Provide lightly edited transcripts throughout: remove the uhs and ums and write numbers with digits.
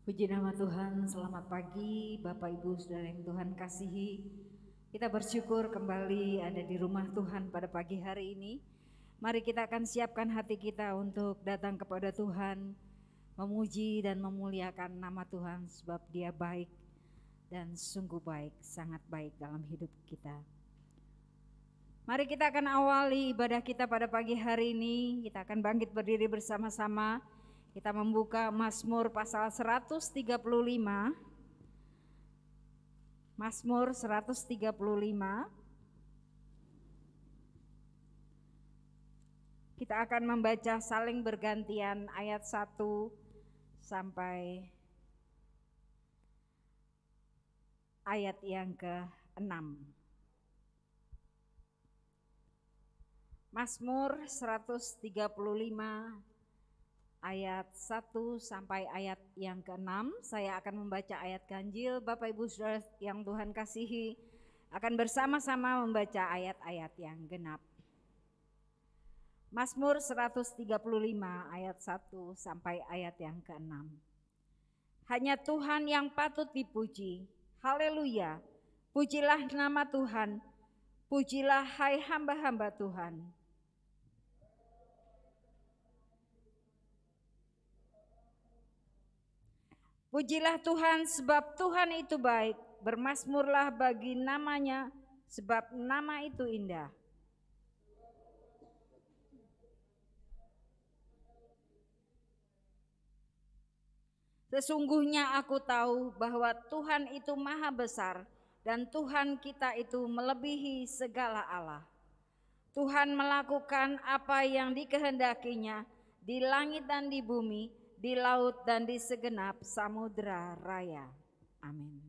Puji nama Tuhan, selamat pagi Bapak Ibu Saudara yang Tuhan kasihi. Kita bersyukur kembali ada di rumah Tuhan pada pagi hari ini. Mari kita akan siapkan hati kita untuk datang kepada Tuhan, memuji dan memuliakan nama Tuhan sebab Dia baik dan sungguh baik, sangat baik dalam hidup kita. Mari kita akan awali ibadah kita pada pagi hari ini. Kita akan bangkit berdiri bersama-sama. Kita membuka Mazmur pasal 135. Mazmur 135. Kita akan membaca saling bergantian ayat 1 sampai ayat yang ke-6. Mazmur 135 ayat 1 sampai ayat yang ke-6. Saya akan membaca ayat ganjil. Bapak Ibu Saudara yang Tuhan kasihi akan bersama-sama membaca ayat-ayat yang genap. Mazmur 135 ayat 1 sampai ayat yang ke-6. Hanya Tuhan yang patut dipuji. Haleluya. Pujilah nama Tuhan. Pujilah hai hamba-hamba Tuhan. Pujilah Tuhan sebab Tuhan itu baik, bermazmurlah bagi namanya sebab nama itu indah. Sesungguhnya aku tahu bahwa Tuhan itu maha besar dan Tuhan kita itu melebihi segala Allah. Tuhan melakukan apa yang dikehendakinya di langit dan di bumi, di laut dan di segenap samudera raya. Amin.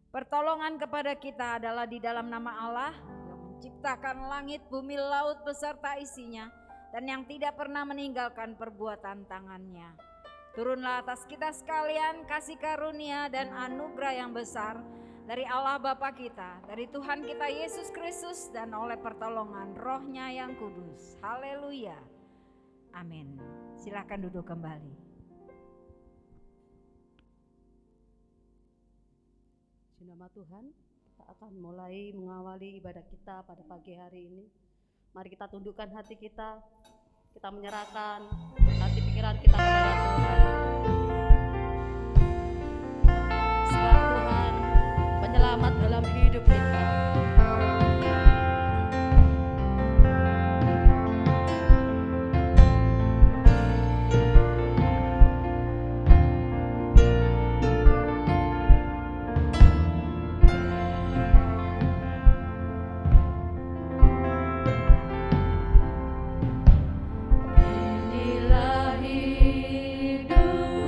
Pertolongan kepada kita adalah di dalam nama Allah yang menciptakan langit, bumi, laut beserta isinya dan yang tidak pernah meninggalkan perbuatan tangannya. Turunlah atas kita sekalian kasih karunia dan anugerah yang besar dari Allah Bapa kita, dari Tuhan kita Yesus Kristus dan oleh pertolongan Roh-Nya yang kudus. Haleluya. Amin. Silakan duduk kembali. Di nama Tuhan, kita akan mulai mengawali ibadah kita pada pagi hari ini. Mari kita tundukkan hati kita menyerahkan hati pikiran kita kepada Tuhan. Sebab Tuhan penyelamat dalam hidup kita. Inilah hidup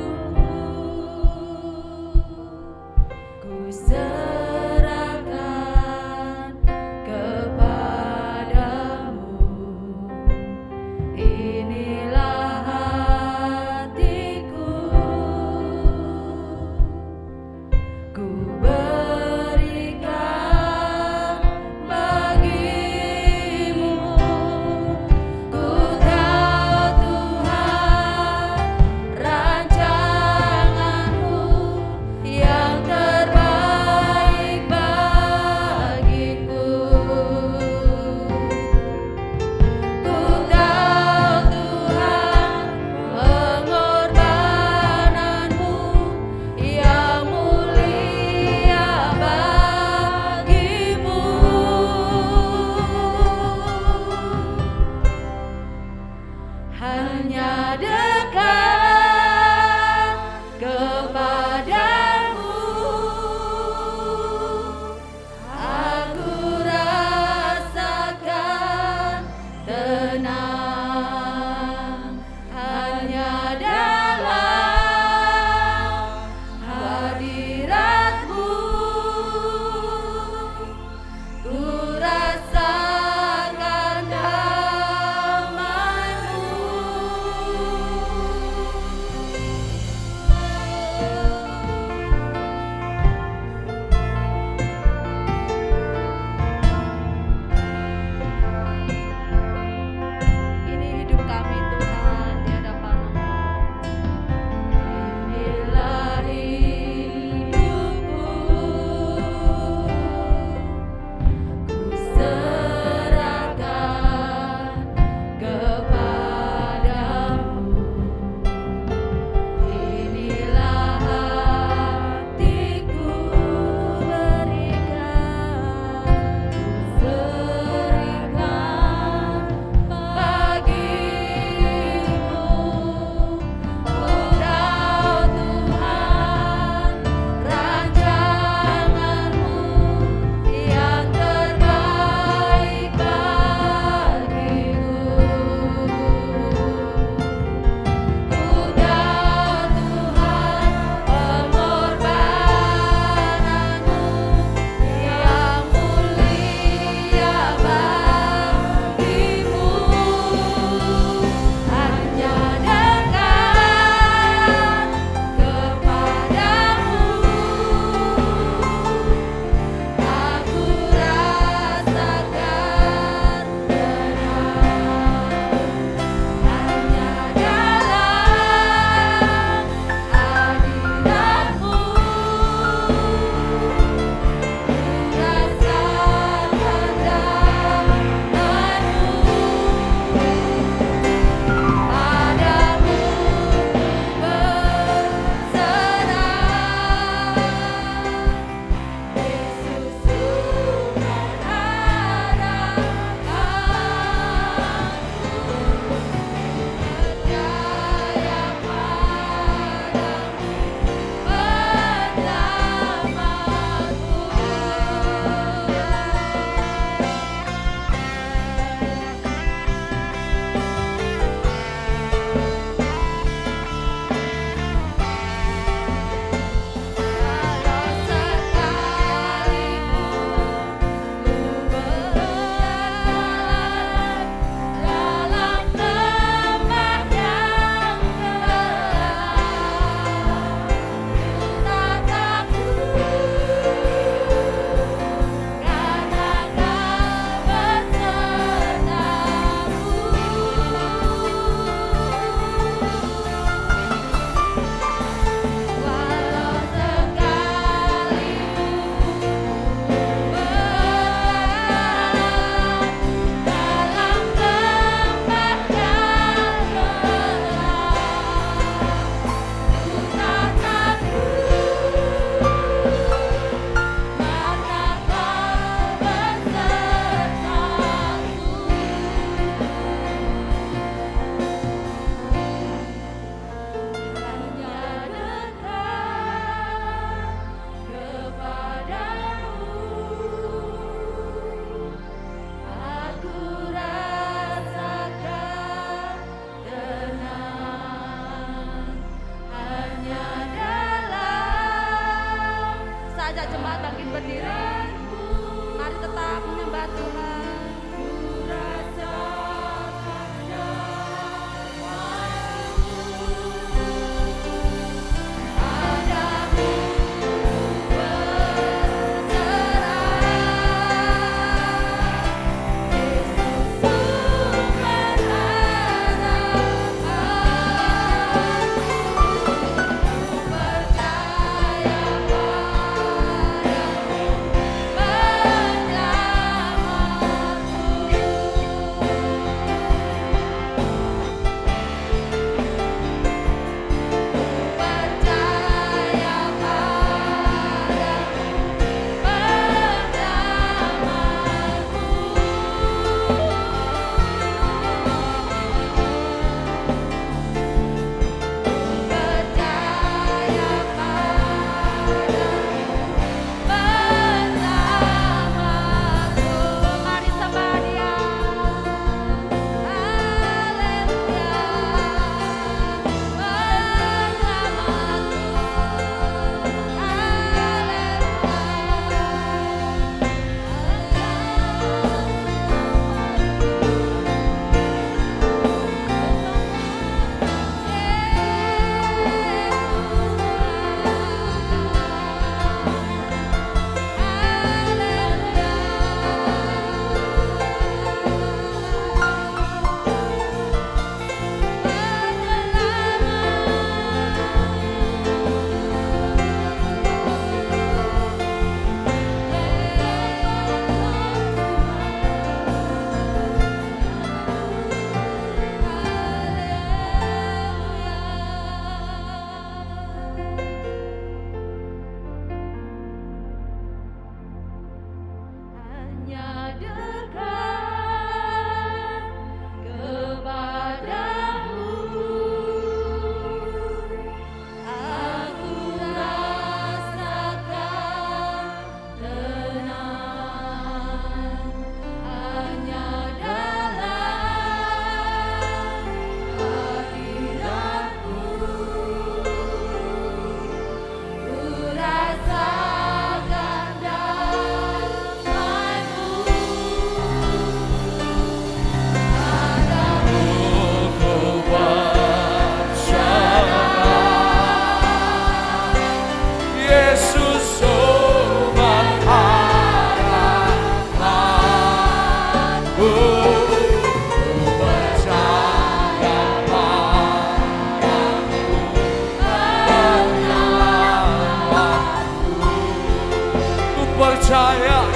percaya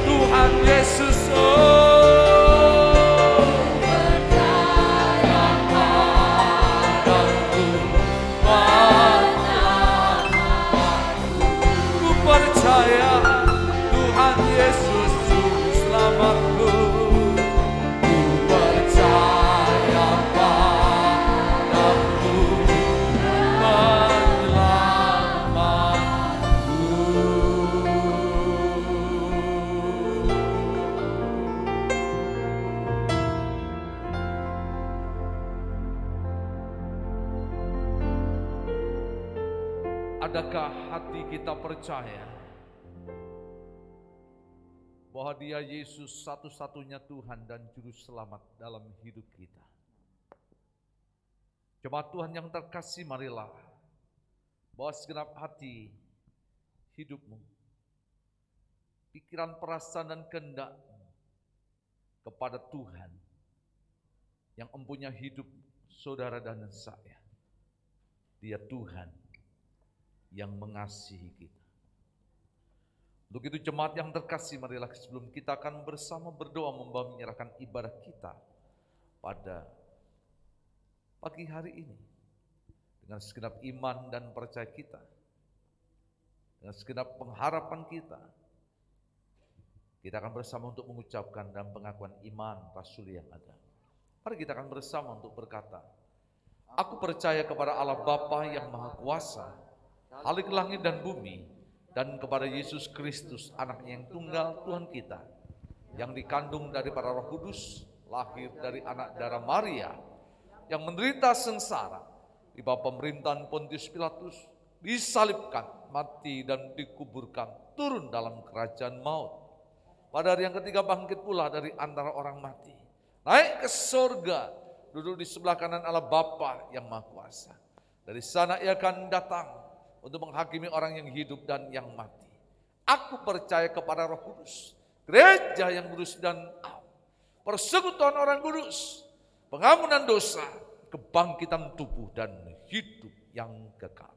Tuhan Yesus. Ku percaya Tuhan Yesus Juru Selamatku. Ku percaya padamu Adakah hati kita percaya bahwa Dia Yesus satu-satunya Tuhan dan Juru Selamat dalam hidup kita? Jemaat Tuhan yang terkasih, marilah bawa segenap hati hidupmu, pikiran, perasaan, dan kehendakmu kepada Tuhan yang empunya hidup saudara dan saya. Dia Tuhan yang mengasihi kita. Untuk itu jemaat yang terkasih, marilah sebelum kita akan bersama berdoa membawa menyerahkan ibadah kita pada pagi hari ini, dengan segenap iman dan percaya kita, dengan segenap pengharapan kita akan bersama untuk mengucapkan dan pengakuan iman rasuli yang ada. Mari kita akan bersama untuk berkata, aku percaya kepada Allah Bapa yang Maha Kuasa, Khalik langit dan bumi, dan kepada Yesus Kristus, anaknya yang tunggal Tuhan kita, yang dikandung daripada Roh Kudus, lahir dari anak darah Maria, yang menderita sengsara di bawah pemerintahan Pontius Pilatus, disalibkan, mati dan dikuburkan, turun dalam kerajaan maut. Pada hari yang ketiga bangkit pula dari antara orang mati, naik ke surga, duduk di sebelah kanan Allah Bapa yang Maha Kuasa. Dari sana Ia akan datang untuk menghakimi orang yang hidup dan yang mati. Aku percaya kepada Roh Kudus, gereja yang kudus dan am, persekutuan orang kudus, pengampunan dosa, kebangkitan tubuh dan hidup yang kekal.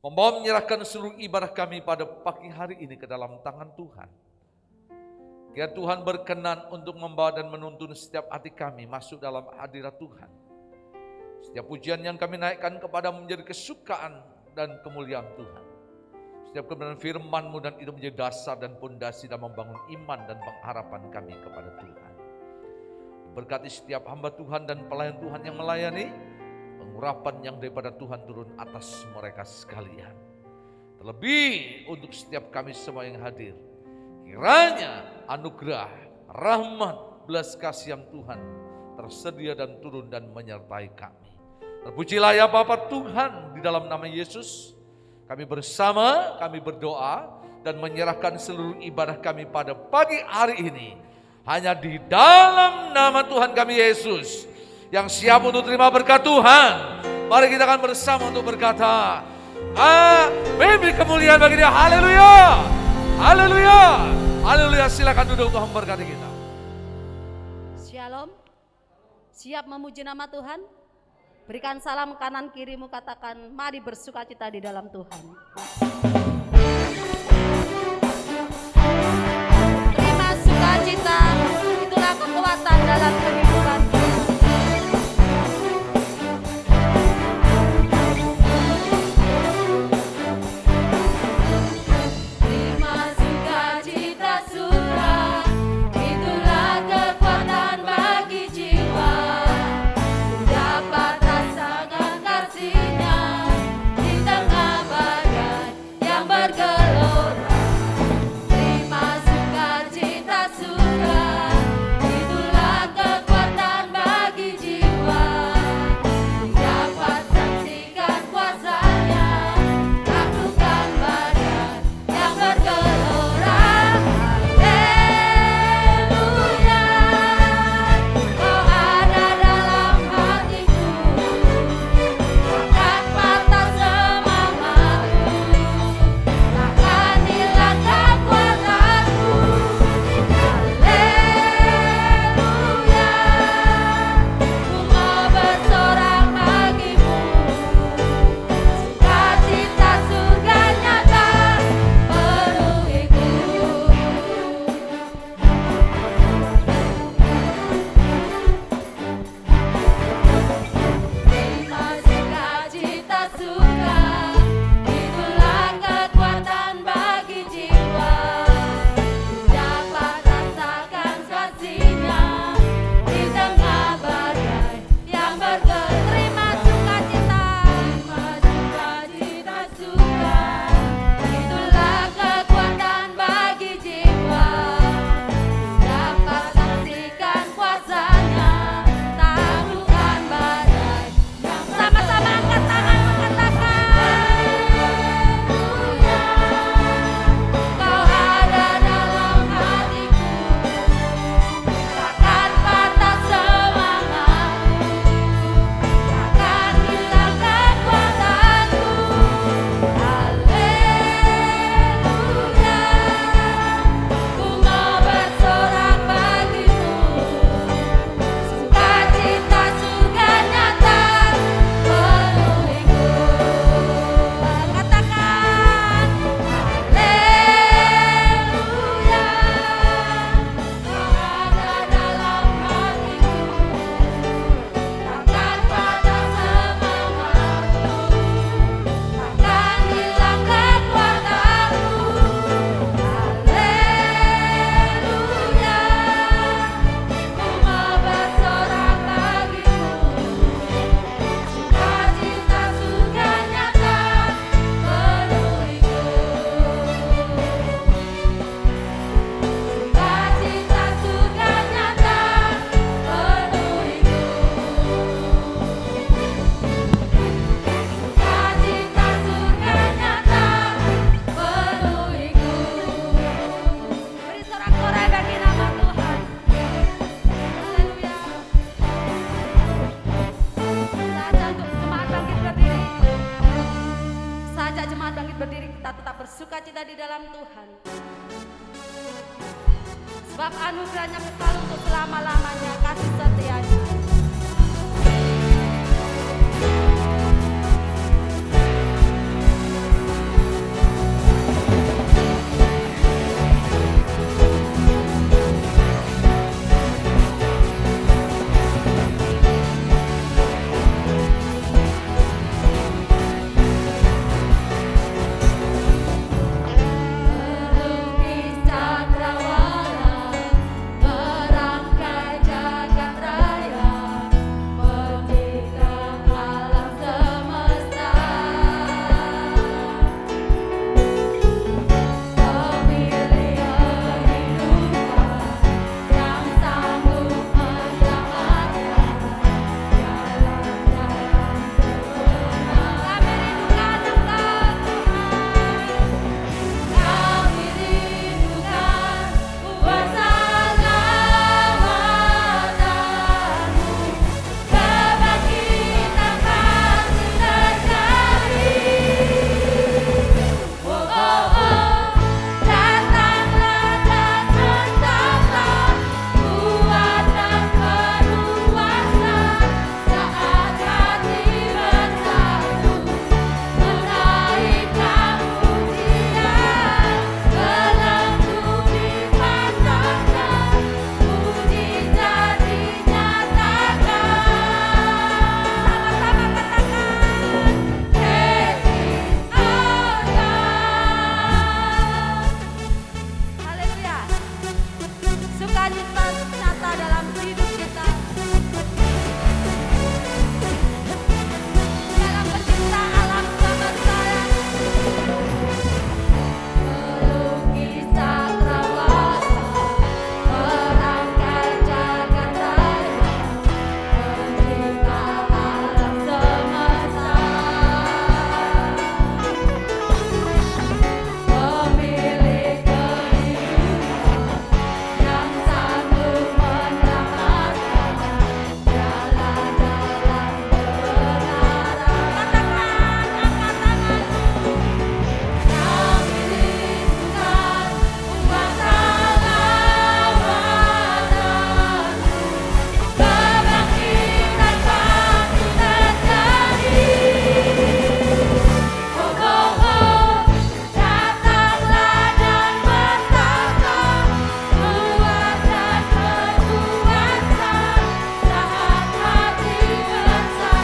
Membawa menyerahkan seluruh ibadah kami pada pagi hari ini ke dalam tangan Tuhan. Kiranya Tuhan berkenan untuk membawa dan menuntun setiap hati kami masuk dalam hadirat Tuhan. Setiap pujian yang kami naikkan kepada menjadi kesukaan dan kemuliaan Tuhan. Setiap kebenaran firman-Mu dan itu menjadi dasar dan pondasi dalam membangun iman dan pengharapan kami kepada Tuhan. Berkati setiap hamba Tuhan dan pelayan Tuhan yang melayani, pengurapan yang daripada Tuhan turun atas mereka sekalian. Terlebih untuk setiap kami semua yang hadir, kiranya anugerah, rahmat, belas kasih yang Tuhan tersedia dan turun dan menyertai kami. Terpujilah ya Bapa Tuhan, di dalam nama Yesus kami bersama, kami berdoa dan menyerahkan seluruh ibadah kami pada pagi hari ini hanya di dalam nama Tuhan kami Yesus yang siap untuk terima berkat Tuhan. Mari kita akan bersama untuk berkata, amin, kemuliaan bagi Dia. Haleluya, haleluya, haleluya. Silakan duduk, Tuhan berkati kita. Shalom. Siap memuji nama Tuhan? Berikan salam kanan kirimu, katakan mari bersukacita di dalam Tuhan. Terima sukacita, itulah kekuatan dalam kehidupan kita. Terima sukacita suka, itulah kekuatan bagi jiwa. Dapat rasakan kasih-Nya di tengah badai yang Sebab anugerahnya kekal untuk selama-lamanya, kasih setianya. Melukis cakrawala, merangkai jagat raya, mencipta alam semesta. Pemilik kehidupan yang sanggup menyelamatkan jalan-jalan kebenaran. Kami rindukan kuasa lawatan-Mu, kebangkitan pasti terjadi. Oh, oh, oh, datanglah dan tetaplah kuat dan berkuasa saat hati bersatu menaikkan pujian, melengkapi pasangan, mujizat dinyatakan. Sama-sama katakan, Yesus Allah. Haleluya. Sukacita nyata dalam hidup kita. Dalam pencipta alam semesta. Melukis cakrawala, merangkai jagat raya, mencipta alam semesta. Pemilik kehidupan yang sanggup menyelamatkan jalan-jalan kebenaran. Katakan, angkat tanganmu. Kami rindukan kuasa lawatan-Mu, kebangkitan pasti terjadi. Oh, oh, oh, datanglah dan bersama kuat dan berkuasa saat hati bersatu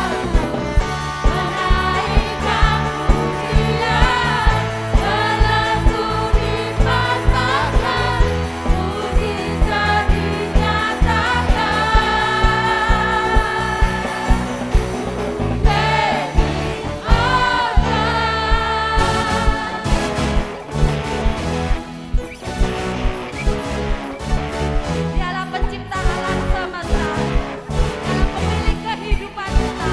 menaikkan pujian, melengkapi pasangan, mujizat dinyatakan. Dialah pencipta alam semesta. Dialah pemilik kehidupan kita.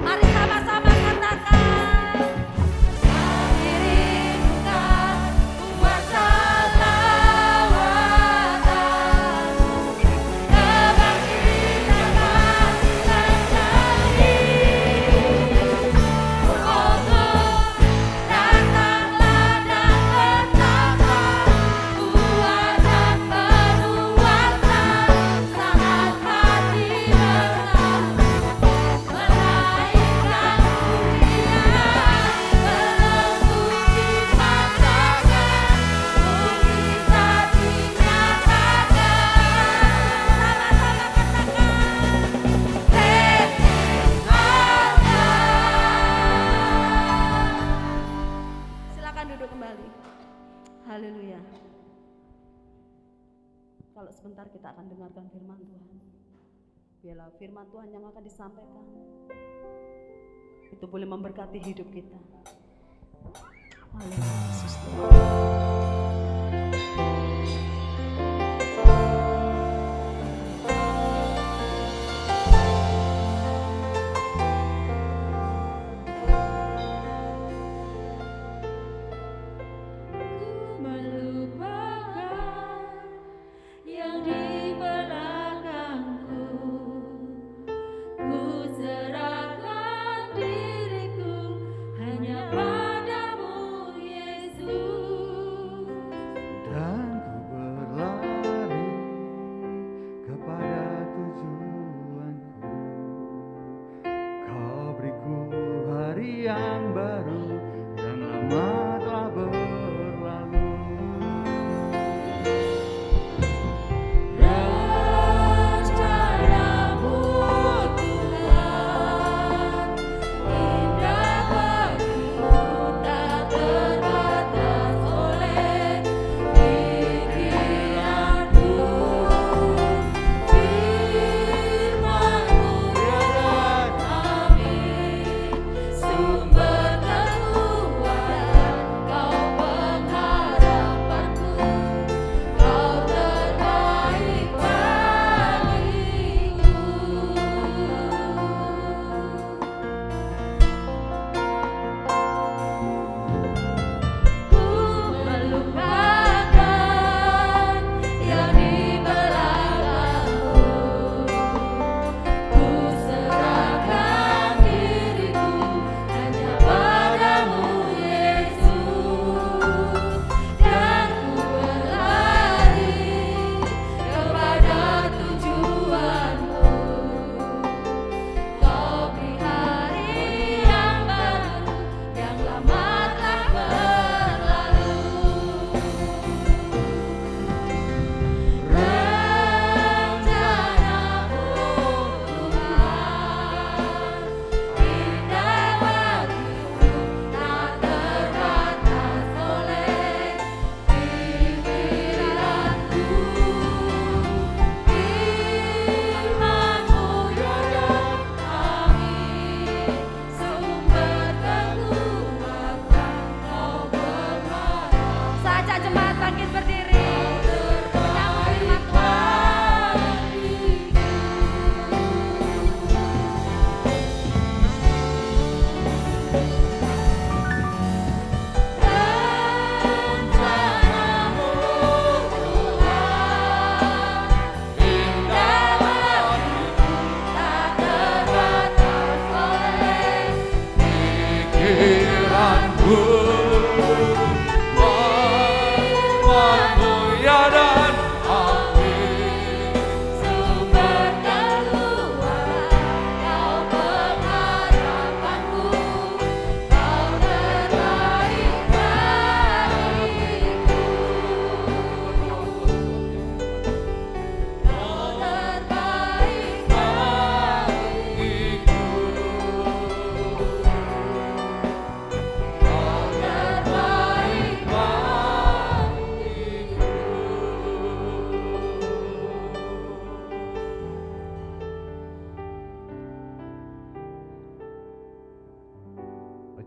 Mari sama-sama katakan. Kami rindukan kuasa lawatan-Mu, kebangkitan pasti terjadi. Oh, oh, oh, datanglah dan tetaplah kuat dan berkuasa saat hati bersatu menaikkan pujian, melengkapi pasangan, mujizat dinyatakan. Sama-sama katakan. Yesus Allah. Silakan duduk kembali. Haleluya. Kalau sebentar kita akan dengarkan firman Tuhan. Biarlah firman Tuhan yang akan disampaikan itu boleh memberkati hidup kita. Haleluya. Yesus Tuhan.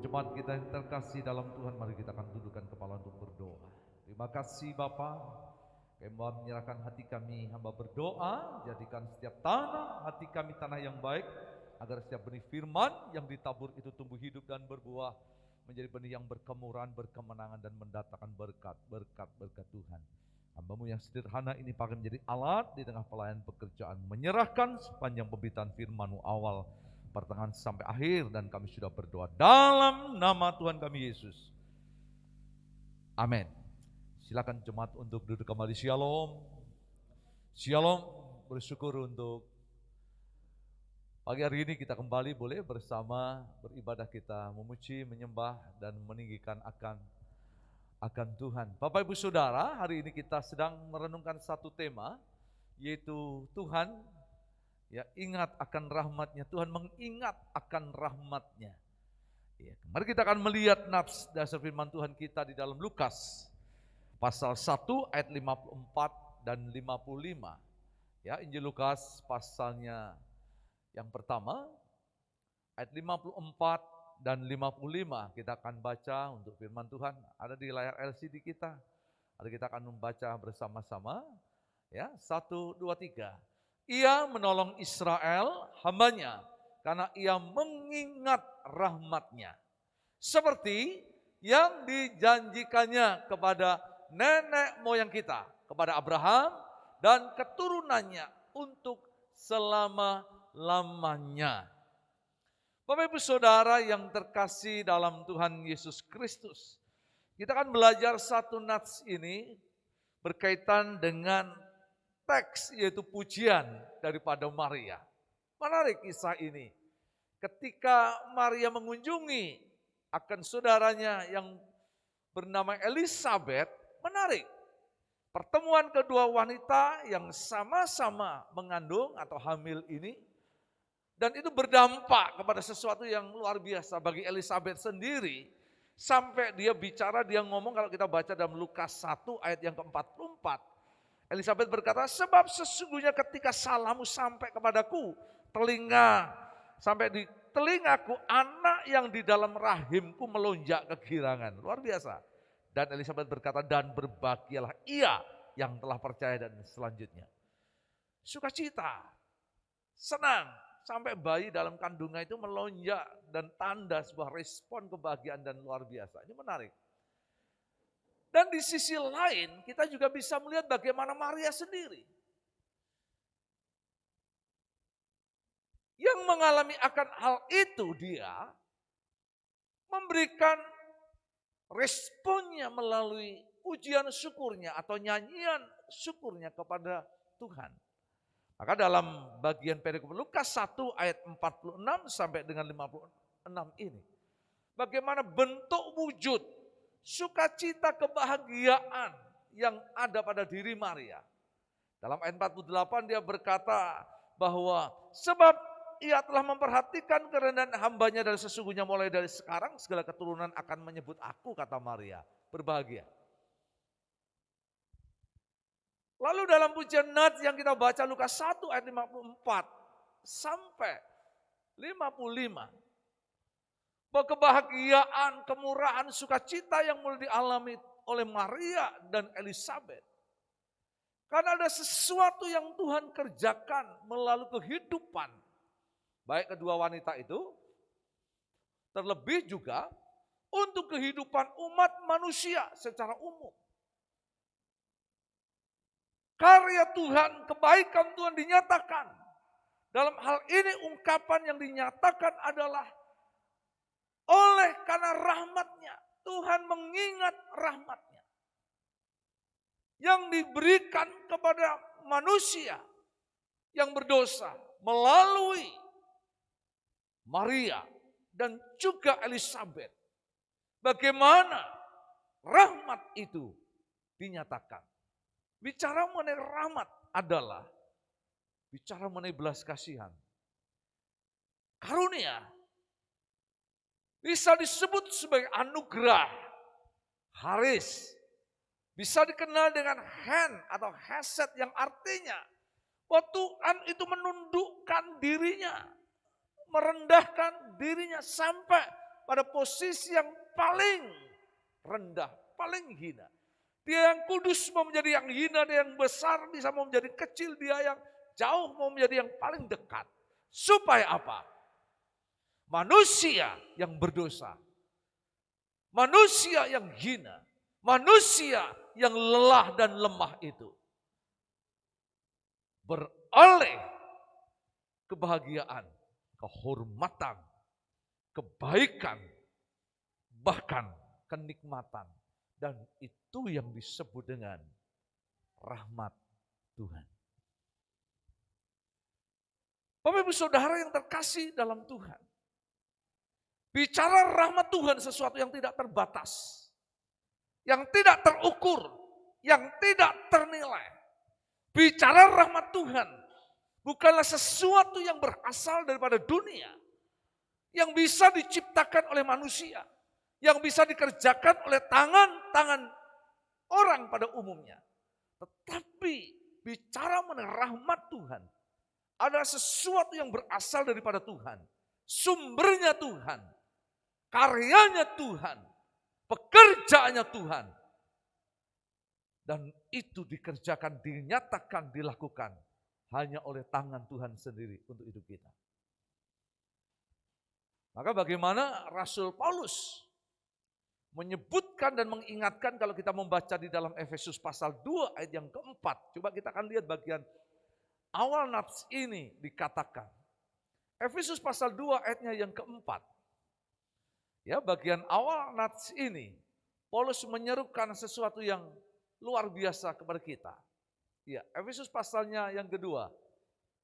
Jemaat kita yang terkasih dalam Tuhan, mari kita akan tundukkan kepala untuk berdoa. Terima kasih Bapa, kami menyerahkan hati kami, hamba berdoa, jadikan setiap tanah hati kami tanah yang baik, agar setiap benih firman yang ditabur itu tumbuh hidup dan berbuah, menjadi benih yang berkemuran, berkemenangan dan mendatangkan berkat Tuhan. Hamba-Mu yang sederhana ini pakai menjadi alat di tengah pelayan pekerjaan, menyerahkan sepanjang pemberitaan firman-Mu awal, pertengahan sampai akhir, dan kami sudah berdoa dalam nama Tuhan kami Yesus. Amin. Silakan jemaat untuk duduk kembali. Shalom. Shalom. Bersyukur untuk pagi hari ini kita kembali boleh bersama beribadah, kita memuji, menyembah dan meninggikan akan Tuhan. Bapak Ibu Saudara, hari ini kita sedang merenungkan satu tema, yaitu Tuhan ya ingat akan rahmat-Nya. Tuhan mengingat akan rahmat-Nya. Ya, mari kita akan melihat nafs dasar firman Tuhan kita di dalam Lukas pasal 1 ayat 54 dan 55. Ya, Injil Lukas pasalnya yang pertama ayat 54 dan 55 kita akan baca untuk firman Tuhan. Ada di layar LCD kita. Ada kita akan membaca bersama-sama. Ya, 1, 2, 3. Ia menolong Israel, hambanya, karena ia mengingat rahmat-Nya, seperti yang dijanjikannya kepada nenek moyang kita, kepada Abraham dan keturunannya untuk selama-lamanya. Bapak Ibu Saudara yang terkasih dalam Tuhan Yesus Kristus, kita akan belajar satu nats ini berkaitan dengan teks, yaitu pujian daripada Maria. Menarik kisah ini. Ketika Maria mengunjungi akan saudaranya yang bernama Elisabeth, menarik. Pertemuan kedua wanita yang sama-sama mengandung atau hamil ini, dan itu berdampak kepada sesuatu yang luar biasa bagi Elisabeth sendiri. Sampai dia bicara, dia ngomong, kalau kita baca dalam Lukas 1 ayat yang ke-44. Elisabeth berkata, sebab sesungguhnya ketika salammu sampai kepadaku, sampai di telingaku, anak yang di dalam rahimku melonjak kegirangan. Luar biasa. Dan Elisabeth berkata, dan berbahagialah ia yang telah percaya. Dan selanjutnya, sukacita, senang, sampai bayi dalam kandungan itu melonjak dan tanda sebuah respon kebahagiaan dan luar biasa. Ini menarik. Dan di sisi lain kita juga bisa melihat bagaimana Maria sendiri yang mengalami akan hal itu, dia memberikan responnya melalui pujian syukurnya atau nyanyian syukurnya kepada Tuhan. Maka dalam bagian perikop Lukas 1 ayat 46 sampai dengan 56 ini, bagaimana bentuk wujud sukacita kebahagiaan yang ada pada diri Maria. Dalam ayat 48 dia berkata bahwa sebab ia telah memperhatikan kerendahan hambanya, dan sesungguhnya mulai dari sekarang segala keturunan akan menyebut aku, kata Maria, berbahagia. Lalu dalam pujian nats yang kita baca Lukas 1 ayat 54 sampai 55, bahwa kebahagiaan, kemurahan, sukacita yang mulai dialami oleh Maria dan Elisabeth. Karena ada sesuatu yang Tuhan kerjakan melalui kehidupan baik kedua wanita itu, terlebih juga untuk kehidupan umat manusia secara umum. Karya Tuhan, kebaikan Tuhan dinyatakan. Dalam hal ini ungkapan yang dinyatakan adalah oleh karena rahmat-Nya. Tuhan mengingat rahmat-Nya yang diberikan kepada manusia yang berdosa melalui Maria dan juga Elisabeth. Bagaimana rahmat itu dinyatakan. Bicara mengenai rahmat adalah bicara mengenai belas kasihan. Karunia bisa disebut sebagai anugerah, haris. Bisa dikenal dengan hand atau hesed, yang artinya bahwa Tuhan itu menundukkan dirinya, merendahkan dirinya sampai pada posisi yang paling rendah, paling hina. Dia yang kudus mau menjadi yang hina, dia yang besar bisa mau menjadi kecil, dia yang jauh mau menjadi yang paling dekat. Supaya apa? Manusia yang berdosa, manusia yang hina, manusia yang lelah dan lemah itu beroleh kebahagiaan, kehormatan, kebaikan, bahkan kenikmatan. Dan itu yang disebut dengan rahmat Tuhan. Bapak Ibu Saudara yang terkasih dalam Tuhan. Bicara rahmat Tuhan sesuatu yang tidak terbatas. Yang tidak terukur. Yang tidak ternilai. Bicara rahmat Tuhan bukanlah sesuatu yang berasal daripada dunia. Yang bisa diciptakan oleh manusia. Yang bisa dikerjakan oleh tangan-tangan orang pada umumnya. Tetapi bicara mengenai rahmat Tuhan adalah sesuatu yang berasal daripada Tuhan. Sumbernya Tuhan. Karyanya Tuhan. Pekerjaannya Tuhan. Dan itu dikerjakan, dinyatakan, dilakukan hanya oleh tangan Tuhan sendiri untuk hidup kita. Maka bagaimana Rasul Paulus menyebutkan dan mengingatkan kalau kita membaca di dalam Efesus pasal 2 ayat yang keempat. Coba kita akan lihat bagian awal nats ini dikatakan. Efesus pasal 2 ayatnya yang keempat. Ya, bagian awal nats ini Paulus menyerukan sesuatu yang luar biasa kepada kita. Ya, Efesus pasalnya yang kedua,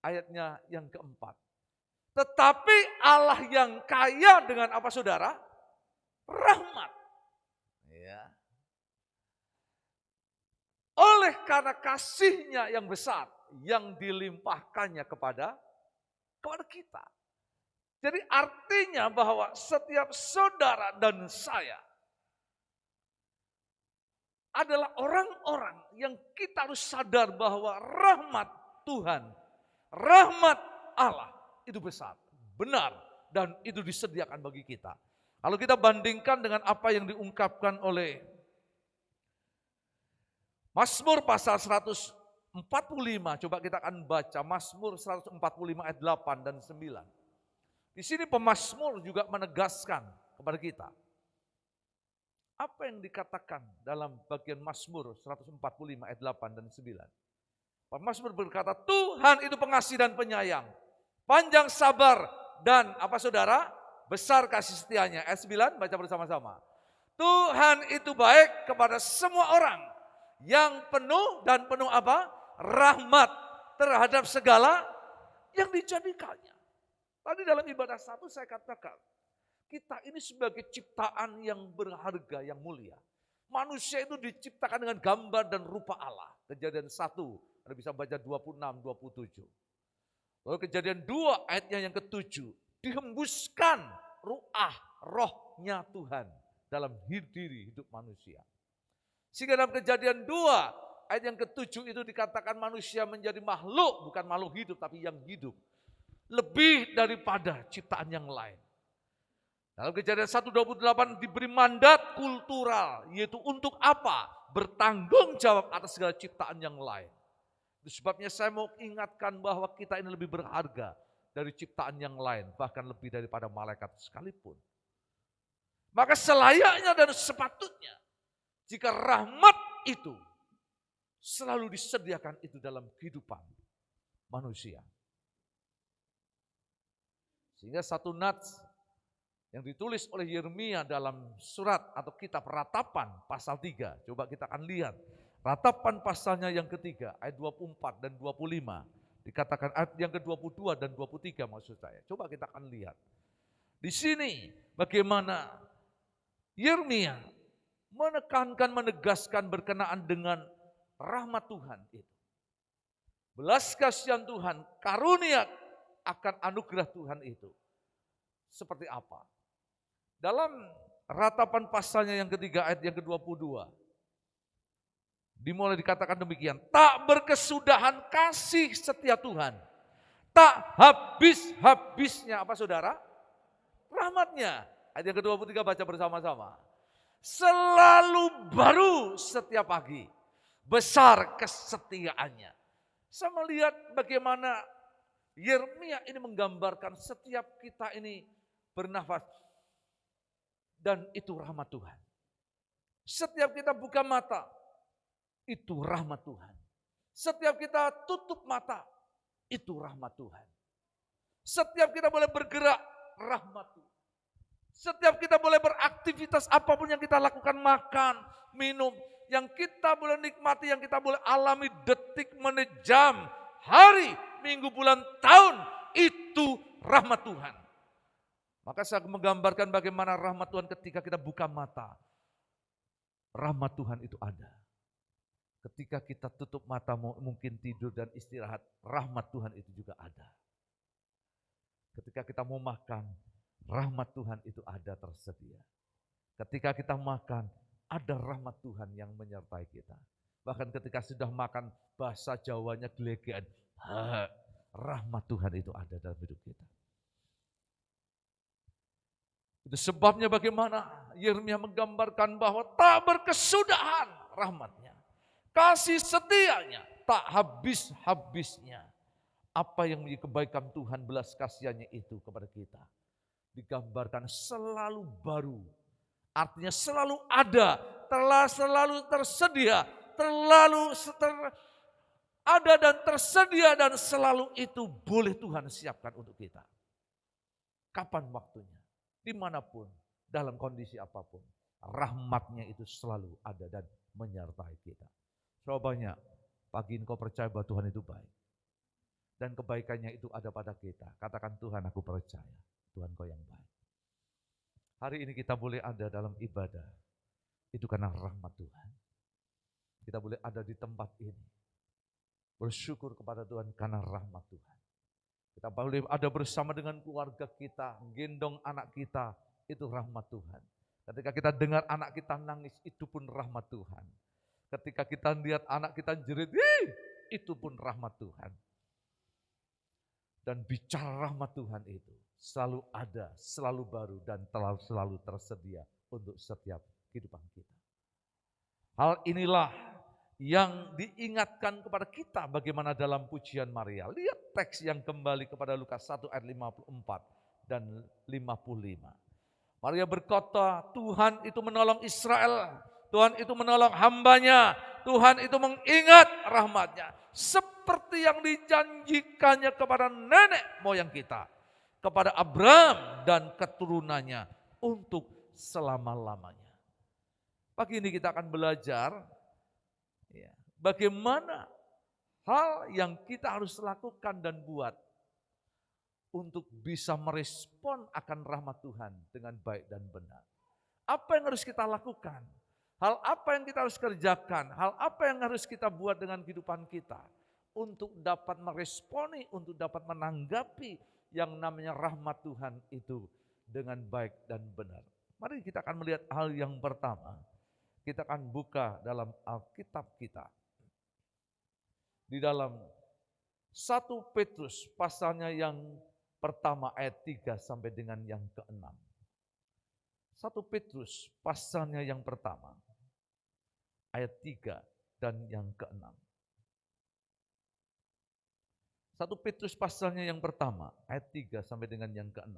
ayatnya yang keempat. Tetapi Allah yang kaya dengan apa saudara? Rahmat. Ya. Oleh karena kasihnya yang besar yang dilimpahkannya kepada kita. Jadi artinya bahwa setiap saudara dan saya adalah orang-orang yang kita harus sadar bahwa rahmat Tuhan, rahmat Allah itu besar, benar, dan itu disediakan bagi kita. Kalau kita bandingkan dengan apa yang diungkapkan oleh Mazmur pasal 145, coba kita akan baca Mazmur 145 ayat 8 dan 9. Di sini pemazmur juga menegaskan kepada kita. Apa yang dikatakan dalam bagian Mazmur 145 ayat 8 dan 9. Pemazmur berkata, Tuhan itu pengasih dan penyayang, panjang sabar dan apa saudara? Besar kasih setianya. Ayat 9 baca bersama-sama. Tuhan itu baik kepada semua orang yang penuh dan penuh apa? Rahmat terhadap segala yang dijadikannya. Tadi dalam ibadah satu saya katakan, kita ini sebagai ciptaan yang berharga, yang mulia. Manusia itu diciptakan dengan gambar dan rupa Allah. Kejadian 1, Anda bisa baca 26, 27. Lalu kejadian 2 ayatnya yang ke-7. Dihembuskan rohnya Tuhan dalam diri hidup manusia. Sehingga dalam kejadian 2 ayat yang ke-7 itu dikatakan manusia menjadi makhluk, bukan makhluk hidup tapi yang hidup. Lebih daripada ciptaan yang lain. Dalam kejadian 1:28 diberi mandat kultural, yaitu untuk apa? Bertanggung jawab atas segala ciptaan yang lain. Itu sebabnya saya mau ingatkan bahwa kita ini lebih berharga dari ciptaan yang lain, bahkan lebih daripada malaikat sekalipun. Maka selayaknya dan sepatutnya, jika rahmat itu selalu disediakan itu dalam kehidupan manusia. Sehingga satu nats yang ditulis oleh Yeremia dalam surat atau kitab Ratapan pasal 3. Coba kita akan lihat. Ratapan pasalnya yang ketiga, ayat 24 dan 25. Dikatakan ayat yang ke-22 dan 23 maksud saya. Coba kita akan lihat. Di sini bagaimana Yeremia menekankan, menegaskan berkenaan dengan rahmat Tuhan itu. Belas kasihan Tuhan, karunia akan anugerah Tuhan itu. Seperti apa? Dalam Ratapan pasalnya yang ketiga ayat yang ke-22. Dimulai dikatakan demikian, tak berkesudahan kasih setia Tuhan. Tak habis-habisnya apa saudara? Rahmatnya. Ayat yang ke-23 baca bersama-sama. Selalu baru setiap pagi, besar kesetiaannya. Saya melihat bagaimana Yeremia ini menggambarkan setiap kita ini bernafas. Dan itu rahmat Tuhan. Setiap kita buka mata, itu rahmat Tuhan. Setiap kita tutup mata, itu rahmat Tuhan. Setiap kita boleh bergerak, rahmat Tuhan. Setiap kita boleh beraktivitas apapun yang kita lakukan, makan, minum, yang kita boleh nikmati, yang kita boleh alami detik, menit, jam, hari, minggu, bulan, tahun, itu rahmat Tuhan. Maka saya menggambarkan bagaimana rahmat Tuhan ketika kita buka mata. Rahmat Tuhan itu ada. Ketika kita tutup mata mungkin tidur dan istirahat, rahmat Tuhan itu juga ada. Ketika kita mau makan, rahmat Tuhan itu ada tersedia. Ketika kita makan, ada rahmat Tuhan yang menyertai kita. Bahkan ketika sudah makan, bahasa Jawanya gelegean, rahmat Tuhan itu ada dalam hidup kita. Itu sebabnya bagaimana Yeremia menggambarkan bahwa tak berkesudahan rahmatnya. Kasih setianya tak habis-habisnya. Apa yang menjadi kebaikan Tuhan, belas kasihannya itu kepada kita. Digambarkan selalu baru. Artinya selalu ada, telah selalu tersedia, ada dan tersedia dan selalu itu boleh Tuhan siapkan untuk kita. Kapan waktunya, dimanapun, dalam kondisi apapun, rahmatnya itu selalu ada dan menyertai kita. Coba pagi ini kau percaya bahwa Tuhan itu baik. Dan kebaikannya itu ada pada kita. Katakan, Tuhan, aku percaya, Tuhan kau yang baik. Hari ini kita boleh ada dalam ibadah, itu karena rahmat Tuhan. Kita boleh ada di tempat ini, bersyukur kepada Tuhan karena rahmat Tuhan. Kita boleh ada bersama dengan keluarga kita, gendong anak kita, itu rahmat Tuhan. Ketika kita dengar anak kita nangis, itu pun rahmat Tuhan. Ketika kita lihat anak kita jerit, itu pun rahmat Tuhan. Dan bicara rahmat Tuhan itu selalu ada, selalu baru, dan selalu tersedia untuk setiap kehidupan kita. Hal inilah yang diingatkan kepada kita bagaimana dalam pujian Maria. Lihat teks yang kembali kepada Lukas 1 ayat 54 dan 55. Maria berkata, Tuhan itu menolong Israel, Tuhan itu menolong hambanya, Tuhan itu mengingat rahmatnya. Seperti yang dijanjikannya kepada nenek moyang kita, kepada Abraham dan keturunannya untuk selama-lamanya. Pagi ini kita akan belajar bagaimana hal yang kita harus lakukan dan buat untuk bisa merespon akan rahmat Tuhan dengan baik dan benar. Apa yang harus kita lakukan? Hal apa yang kita harus kerjakan? Hal apa yang harus kita buat dengan kehidupan kita untuk dapat meresponi, untuk dapat menanggapi yang namanya rahmat Tuhan itu dengan baik dan benar. Mari kita akan melihat hal yang pertama. Kita akan buka dalam Alkitab kita. Di dalam 1 Petrus pasalnya yang pertama ayat 3 sampai dengan yang ke-6. 1 Petrus pasalnya yang pertama ayat 3 dan yang ke-6. 1 Petrus pasalnya yang pertama ayat 3 sampai dengan yang ke-6.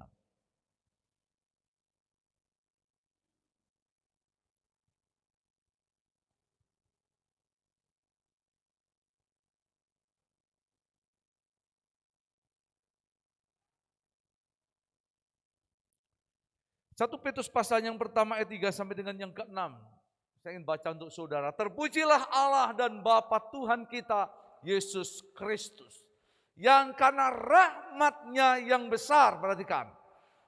Satu Petrus pasal yang pertama ayat 3 sampai dengan yang ke-6. Saya ingin baca untuk saudara. Terpujilah Allah dan Bapa Tuhan kita, Yesus Kristus. Yang karena rahmatnya yang besar, perhatikan,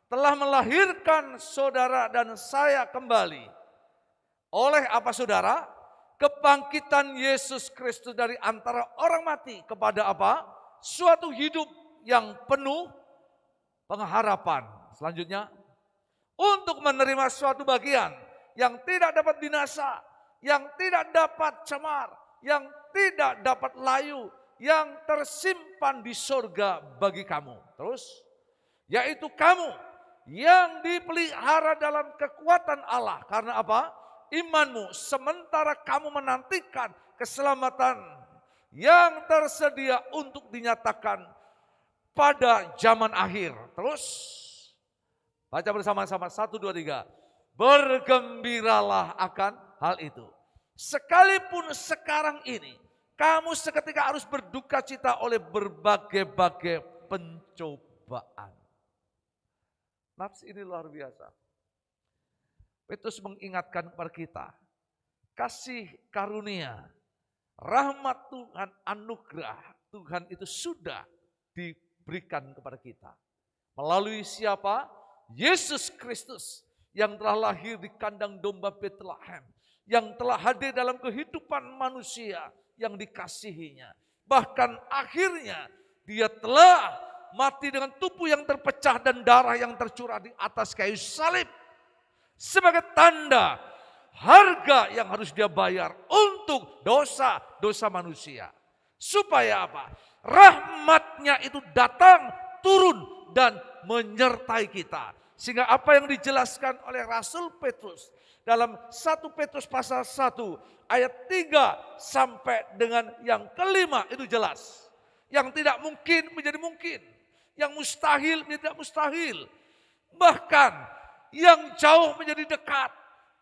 telah melahirkan saudara dan saya kembali. Oleh apa saudara? Kebangkitan Yesus Kristus dari antara orang mati kepada apa? Suatu hidup yang penuh pengharapan. Selanjutnya, untuk menerima suatu bagian yang tidak dapat binasa, yang tidak dapat cemar, yang tidak dapat layu, yang tersimpan di sorga bagi kamu. Terus, yaitu kamu yang dipelihara dalam kekuatan Allah. Karena apa? Imanmu sementara kamu menantikan keselamatan yang tersedia untuk dinyatakan pada zaman akhir. Terus baca bersama-sama 1, 2, 3. Bergembiralah akan hal itu. Sekalipun sekarang ini kamu seketika harus berduka cita oleh berbagai-bagai pencobaan. Nats ini luar biasa. Petrus mengingatkan kepada kita, kasih karunia, rahmat Tuhan, anugerah Tuhan itu sudah diberikan kepada kita. Melalui siapa? Yesus Kristus yang telah lahir di kandang domba Bethlehem, yang telah hadir dalam kehidupan manusia yang dikasihinya. Bahkan akhirnya dia telah mati dengan tubuh yang terpecah dan darah yang tercurah di atas kayu salib. Sebagai tanda harga yang harus dia bayar untuk dosa-dosa manusia. Supaya apa? Rahmatnya itu datang, turun dan menyertai kita. Sehingga apa yang dijelaskan oleh Rasul Petrus dalam 1 Petrus pasal 1 ayat 3 sampai dengan yang kelima itu jelas. Yang tidak mungkin menjadi mungkin. Yang mustahil menjadi tidak mustahil. Bahkan yang jauh menjadi dekat.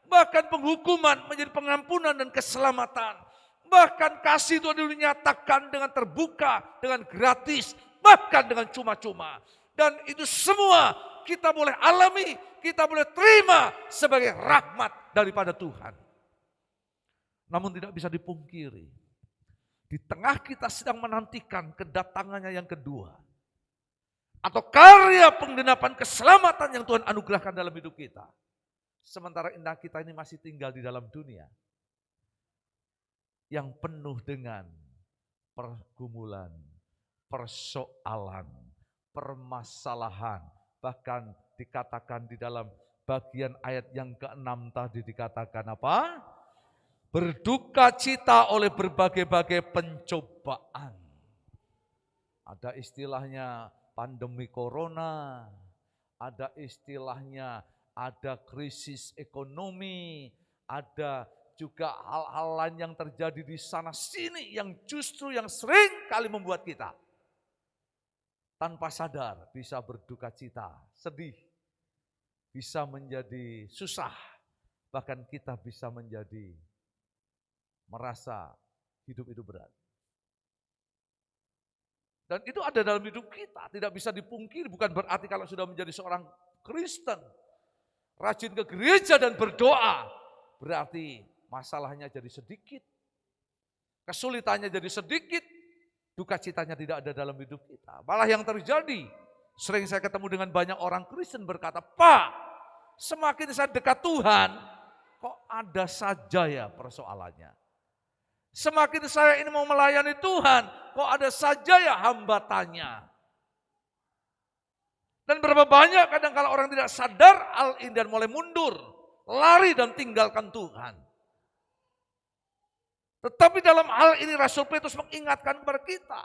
Bahkan penghukuman menjadi pengampunan dan keselamatan. Bahkan kasih itu dinyatakan dengan terbuka, dengan gratis, bahkan dengan cuma-cuma. Dan itu semua kita boleh alami, kita boleh terima sebagai rahmat daripada Tuhan. Namun tidak bisa dipungkiri, di tengah kita sedang menantikan kedatangannya yang kedua, atau karya penggenapan keselamatan yang Tuhan anugerahkan dalam hidup kita. Sementara indah kita ini masih tinggal di dalam dunia yang penuh dengan pergumulan, persoalan, permasalahan. Bahkan dikatakan di dalam bagian ayat yang ke-6 tadi dikatakan apa? Berduka cita oleh berbagai-bagai pencobaan. Ada istilahnya pandemi corona, ada istilahnya ada krisis ekonomi, ada juga hal-hal lain yang terjadi di sana sini yang justru yang sering kali membuat kita tanpa sadar bisa berduka cita, sedih, bisa menjadi susah, bahkan kita bisa menjadi merasa hidup itu berat. Dan itu ada dalam hidup kita, tidak bisa dipungkiri. Bukan berarti kalau sudah menjadi seorang Kristen, rajin ke gereja dan berdoa, berarti masalahnya jadi sedikit, kesulitannya jadi sedikit, duka citanya tidak ada dalam hidup kita. Malah yang terjadi, sering saya ketemu dengan banyak orang Kristen berkata, Pak, semakin saya dekat Tuhan, kok ada saja ya persoalannya. Semakin saya ini mau melayani Tuhan, kok ada saja ya hambatannya. Dan berapa banyak kadang kalau orang tidak sadar hal ini dan mulai mundur, lari dan tinggalkan Tuhan. Tetapi dalam hal ini Rasul Petrus mengingatkan kepada kita.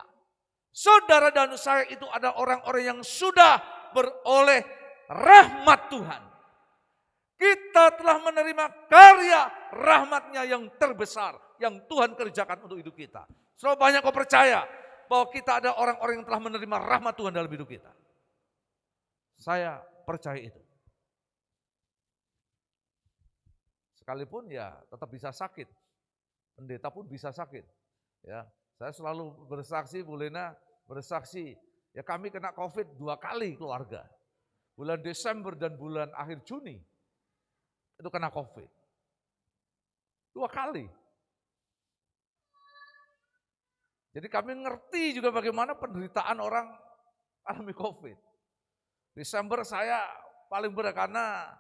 Saudara dan saya itu ada orang-orang yang sudah beroleh rahmat Tuhan. Kita telah menerima karya rahmatnya yang terbesar yang Tuhan kerjakan untuk hidup kita. Selalu banyak kau percaya bahwa kita ada orang-orang yang telah menerima rahmat Tuhan dalam hidup kita. Saya percaya itu. Sekalipun ya tetap bisa sakit. Pendeta pun bisa sakit. Ya, saya selalu bersaksi, Bu Lena bersaksi. Ya kami kena COVID 2 kali keluarga. Bulan Desember dan bulan akhir Juni. Itu kena COVID. 2 kali. Jadi kami ngerti juga bagaimana penderitaan orang alami COVID. Desember saya paling berat karena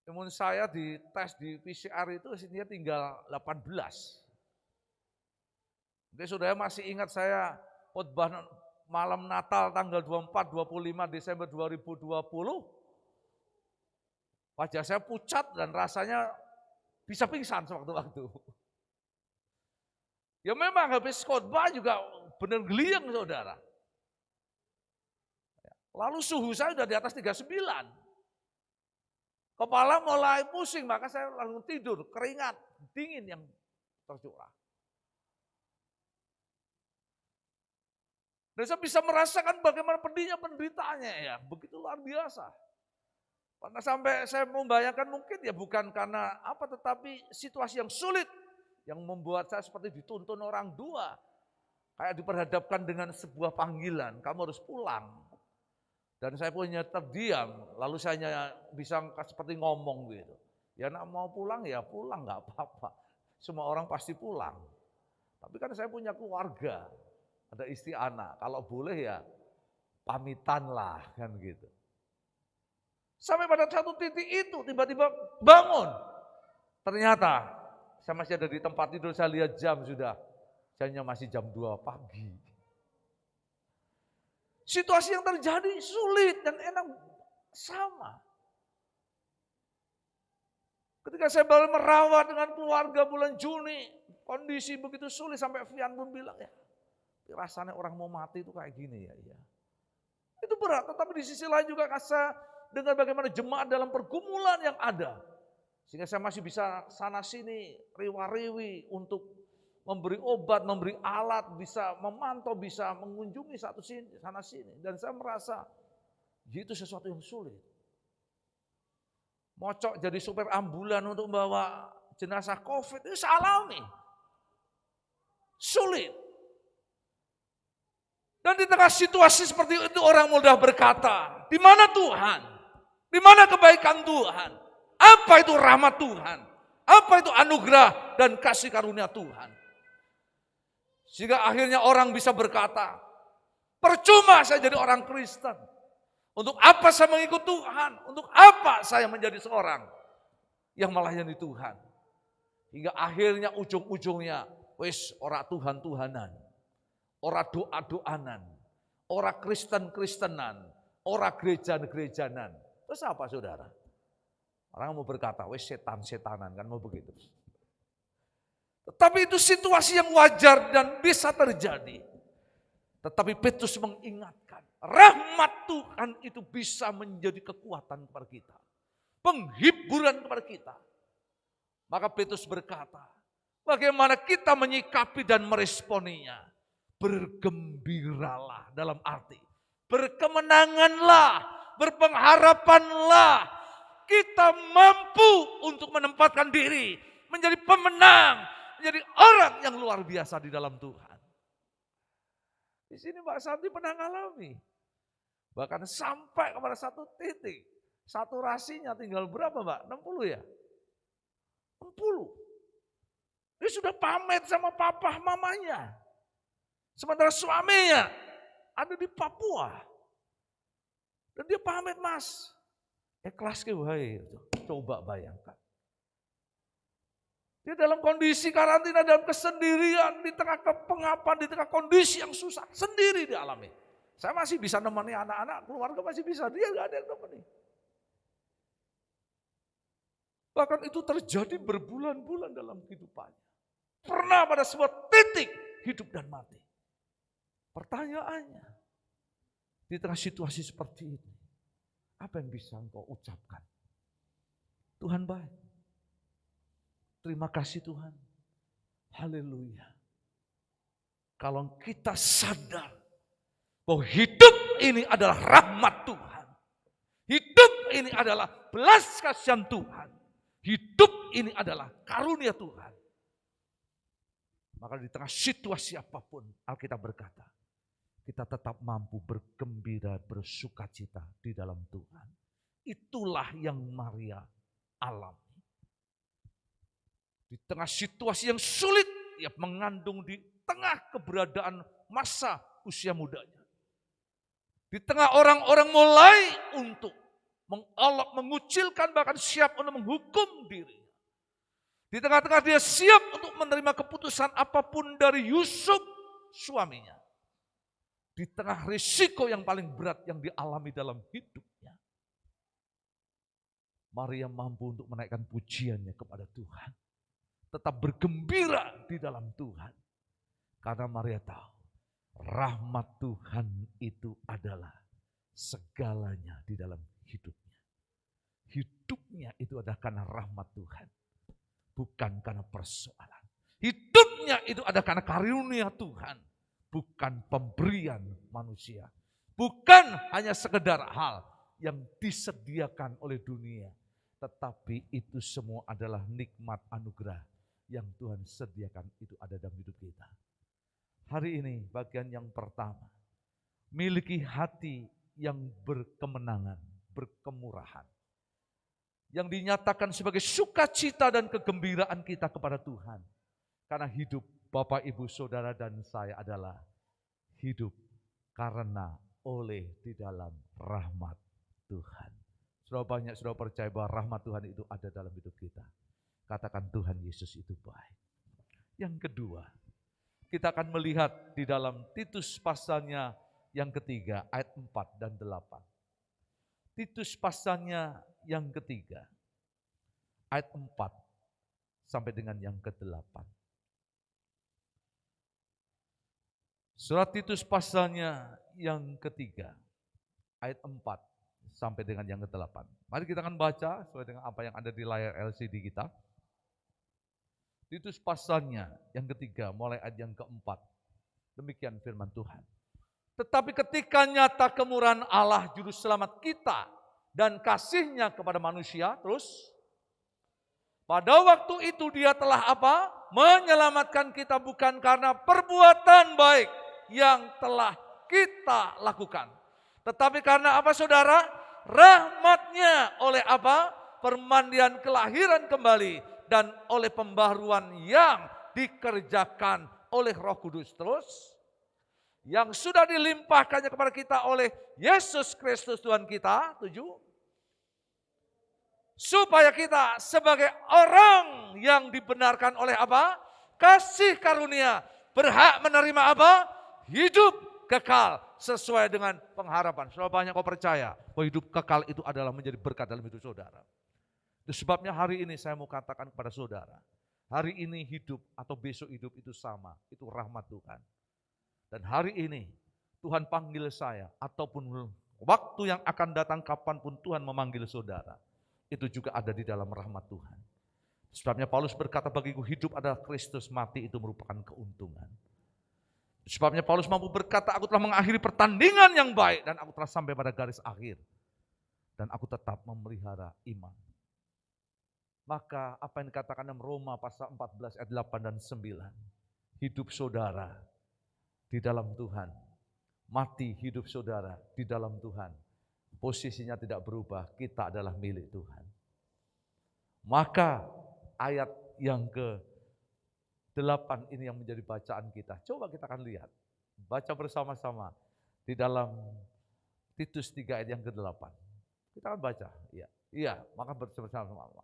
imun saya di tes di PCR itu isinya tinggal 18. Jadi saudara masih ingat saya khotbah malam Natal tanggal 24-25 Desember 2020. Wajah saya pucat dan rasanya bisa pingsan sewaktu-waktu. Ya memang habis khotbah juga benar geliang saudara. Lalu suhu saya udah di atas 39. Kepala mulai pusing, maka saya langsung tidur, keringat, dingin yang tercurah. Dan saya bisa merasakan bagaimana pedihnya penderitaannya ya, begitu luar biasa. Karena sampai saya membayangkan mungkin ya bukan karena apa, tetapi situasi yang sulit yang membuat saya seperti dituntun orang tua. Kayak diperhadapkan dengan sebuah panggilan, kamu harus pulang. Dan saya punya terdiam, lalu saya hanya bisa seperti ngomong gitu. Ya nak mau pulang ya pulang, nggak apa-apa. Semua orang pasti pulang. Tapi kan saya punya keluarga, ada istri anak. Kalau boleh ya pamitan lah kan gitu. Sampai pada satu titik itu tiba-tiba bangun. Ternyata saya masih ada di tempat tidur, saya lihat jam sudah. Jadinya masih jam 2 pagi. Situasi yang terjadi sulit dan enak sama. Ketika saya baru merawat dengan keluarga bulan Juni, kondisi begitu sulit sampai Vian pun bilang ya, rasanya orang mau mati itu kayak gini ya. Itu berat, tetapi di sisi lain juga saya dengar bagaimana jemaat dalam pergumulan yang ada. Sehingga saya masih bisa sana sini, riwa-riwi untuk memberi obat, memberi alat, bisa memantau, bisa mengunjungi satu sini, sana sini. Dan saya merasa itu sesuatu yang sulit. Mocok jadi supir ambulan untuk membawa jenazah COVID itu saya alami. Sulit. Dan di tengah situasi seperti itu orang mudah berkata, di mana Tuhan? Di mana kebaikan Tuhan? Apa itu rahmat Tuhan? Apa itu anugerah dan kasih karunia Tuhan? Sehingga akhirnya orang bisa berkata, percuma saya jadi orang Kristen. Untuk apa saya mengikut Tuhan? Untuk apa saya menjadi seorang yang melayani Tuhan? Hingga akhirnya ujung-ujungnya, wis ora Tuhan-Tuhanan, ora doa-doanan, ora Kristen-Kristenan, ora gereja-gerejanan. Terus apa saudara? Orang mau berkata, wis setan-setanan, kan mau begitu. Tetapi itu situasi yang wajar dan bisa terjadi. Tetapi Petrus mengingatkan, rahmat Tuhan itu bisa menjadi kekuatan kepada kita. Penghiburan kepada kita. Maka Petrus berkata, bagaimana kita menyikapi dan meresponinya. Bergembiralah dalam arti, berkemenanganlah, berpengharapanlah. Kita mampu untuk menempatkan diri, menjadi pemenang, menjadi orang yang luar biasa di dalam Tuhan. Di sini Mbak Santi pernah ngalami. Bahkan sampai kepada satu titik, saturasinya tinggal berapa Mbak? 60 ya? 60. Dia sudah pamit sama papa mamanya. Sementara suaminya ada di Papua. Dan dia pamit mas. Ikhlas ke wae. Coba bayangkan. Dia dalam kondisi karantina, dalam kesendirian, di tengah kepengapan, di tengah kondisi yang susah, sendiri dialami. Saya masih bisa nemani anak-anak, keluarga masih bisa, dia gak ada yang nemani. Bahkan itu terjadi berbulan-bulan dalam kehidupannya. Pernah pada sebuah titik hidup dan mati. Pertanyaannya, di tengah situasi seperti ini, apa yang bisa engkau ucapkan? Tuhan baik. Terima kasih Tuhan. Haleluya. Kalau kita sadar bahwa hidup ini adalah rahmat Tuhan. Hidup ini adalah belas kasihan Tuhan. Hidup ini adalah karunia Tuhan. Maka di tengah situasi apapun Alkitab berkata, kita tetap mampu bergembira, bersukacita di dalam Tuhan. Itulah yang Maria alami. Di tengah situasi yang sulit, dia mengandung di tengah keberadaan masa usia mudanya. Di tengah orang-orang mulai untuk mengolok, mengucilkan, bahkan siap untuk menghukum diri. Di tengah-tengah dia siap untuk menerima keputusan apapun dari Yusuf, suaminya. Di tengah risiko yang paling berat yang dialami dalam hidupnya. Maria mampu untuk menaikkan pujiannya kepada Tuhan. Tetap bergembira di dalam Tuhan. Karena Maria tahu rahmat Tuhan itu adalah segalanya di dalam hidupnya. Hidupnya itu adalah karena rahmat Tuhan, bukan karena persoalan. Hidupnya itu adalah karena karunia Tuhan, bukan pemberian manusia. Bukan hanya sekedar hal yang disediakan oleh dunia, tetapi itu semua adalah nikmat anugerah yang Tuhan sediakan, itu ada dalam hidup kita. Hari ini bagian yang pertama, miliki hati yang berkemenangan, berkemurahan, yang dinyatakan sebagai sukacita dan kegembiraan kita kepada Tuhan. Karena hidup Bapak, Ibu, Saudara, dan saya adalah hidup karena oleh di dalam rahmat Tuhan. Sudah banyak sudah percaya bahwa rahmat Tuhan itu ada dalam hidup kita. Katakan, Tuhan Yesus itu baik. Yang kedua, kita akan melihat di dalam Titus pasalnya yang ketiga, ayat 4 dan 8. Titus pasalnya yang ketiga, ayat 4 sampai dengan yang ke-8. Surat Titus pasalnya yang ketiga, ayat 4 sampai dengan yang ke-8. Mari kita akan baca sesuai dengan apa yang ada di layar LCD kita. Titus pasalnya yang ketiga, mulai ayat yang ke-4. Demikian firman Tuhan. Tetapi ketika nyata kemurahan Allah juru selamat kita dan kasih-Nya kepada manusia, terus pada waktu itu Dia telah apa? Menyelamatkan kita bukan karena perbuatan baik yang telah kita lakukan, tetapi karena apa, saudara? Rahmat-Nya oleh apa? Permandian kelahiran kembali dan oleh pembaharuan yang dikerjakan oleh Roh Kudus, terus yang sudah dilimpahkannya kepada kita oleh Yesus Kristus Tuhan kita. 7. Supaya kita sebagai orang yang dibenarkan oleh apa? Kasih karunia, berhak menerima apa? Hidup kekal sesuai dengan pengharapan. Sudah banyak kau percaya bahwa hidup kekal itu adalah menjadi berkat dalam hidup saudara. Itu sebabnya hari ini saya mau katakan kepada saudara, hari ini hidup atau besok hidup itu sama, itu rahmat Tuhan. Dan hari ini Tuhan panggil saya, ataupun waktu yang akan datang kapanpun Tuhan memanggil saudara, itu juga ada di dalam rahmat Tuhan. Sebabnya Paulus berkata, bagiku hidup adalah Kristus, mati itu merupakan keuntungan. Sebabnya Paulus mampu berkata, aku telah mengakhiri pertandingan yang baik dan aku telah sampai pada garis akhir. Dan aku tetap memelihara iman. Maka apa yang dikatakan dalam Roma pasal 14 ayat 8 dan 9. Hidup saudara di dalam Tuhan. Mati hidup saudara di dalam Tuhan. Posisinya tidak berubah, kita adalah milik Tuhan. Maka ayat yang ke-8 ini yang menjadi bacaan kita. Coba kita akan lihat, baca bersama-sama di dalam Titus 3 ayat yang ke-8. Kita akan baca, iya, maka bersama-sama.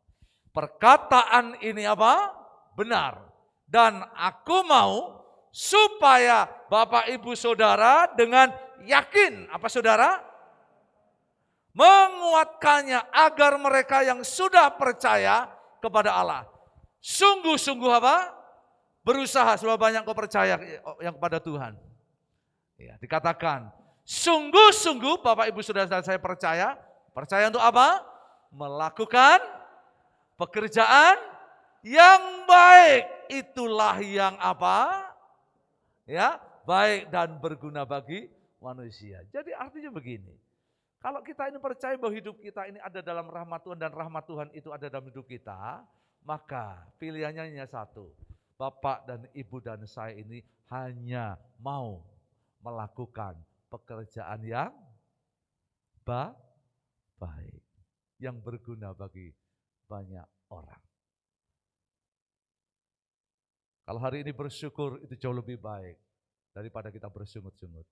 Perkataan ini apa? Benar. Dan aku mau supaya Bapak Ibu Saudara dengan yakin, apa saudara? Menguatkannya agar mereka yang sudah percaya kepada Allah sungguh-sungguh apa? Berusaha. Sudah banyak kau percaya yang kepada Tuhan. Ya, dikatakan sungguh-sungguh Bapak Ibu Saudara saya percaya. Percaya untuk apa? Melakukan pekerjaan yang baik. Itulah yang apa? Ya, baik dan berguna bagi manusia. Jadi artinya begini. Kalau kita ini percaya bahwa hidup kita ini ada dalam rahmat Tuhan dan rahmat Tuhan itu ada dalam hidup kita, maka pilihannya hanya satu. Bapak dan Ibu dan saya ini hanya mau melakukan pekerjaan yang baik, yang berguna bagi banyak orang. Kalau hari ini bersyukur itu jauh lebih baik daripada kita bersungut-sungut.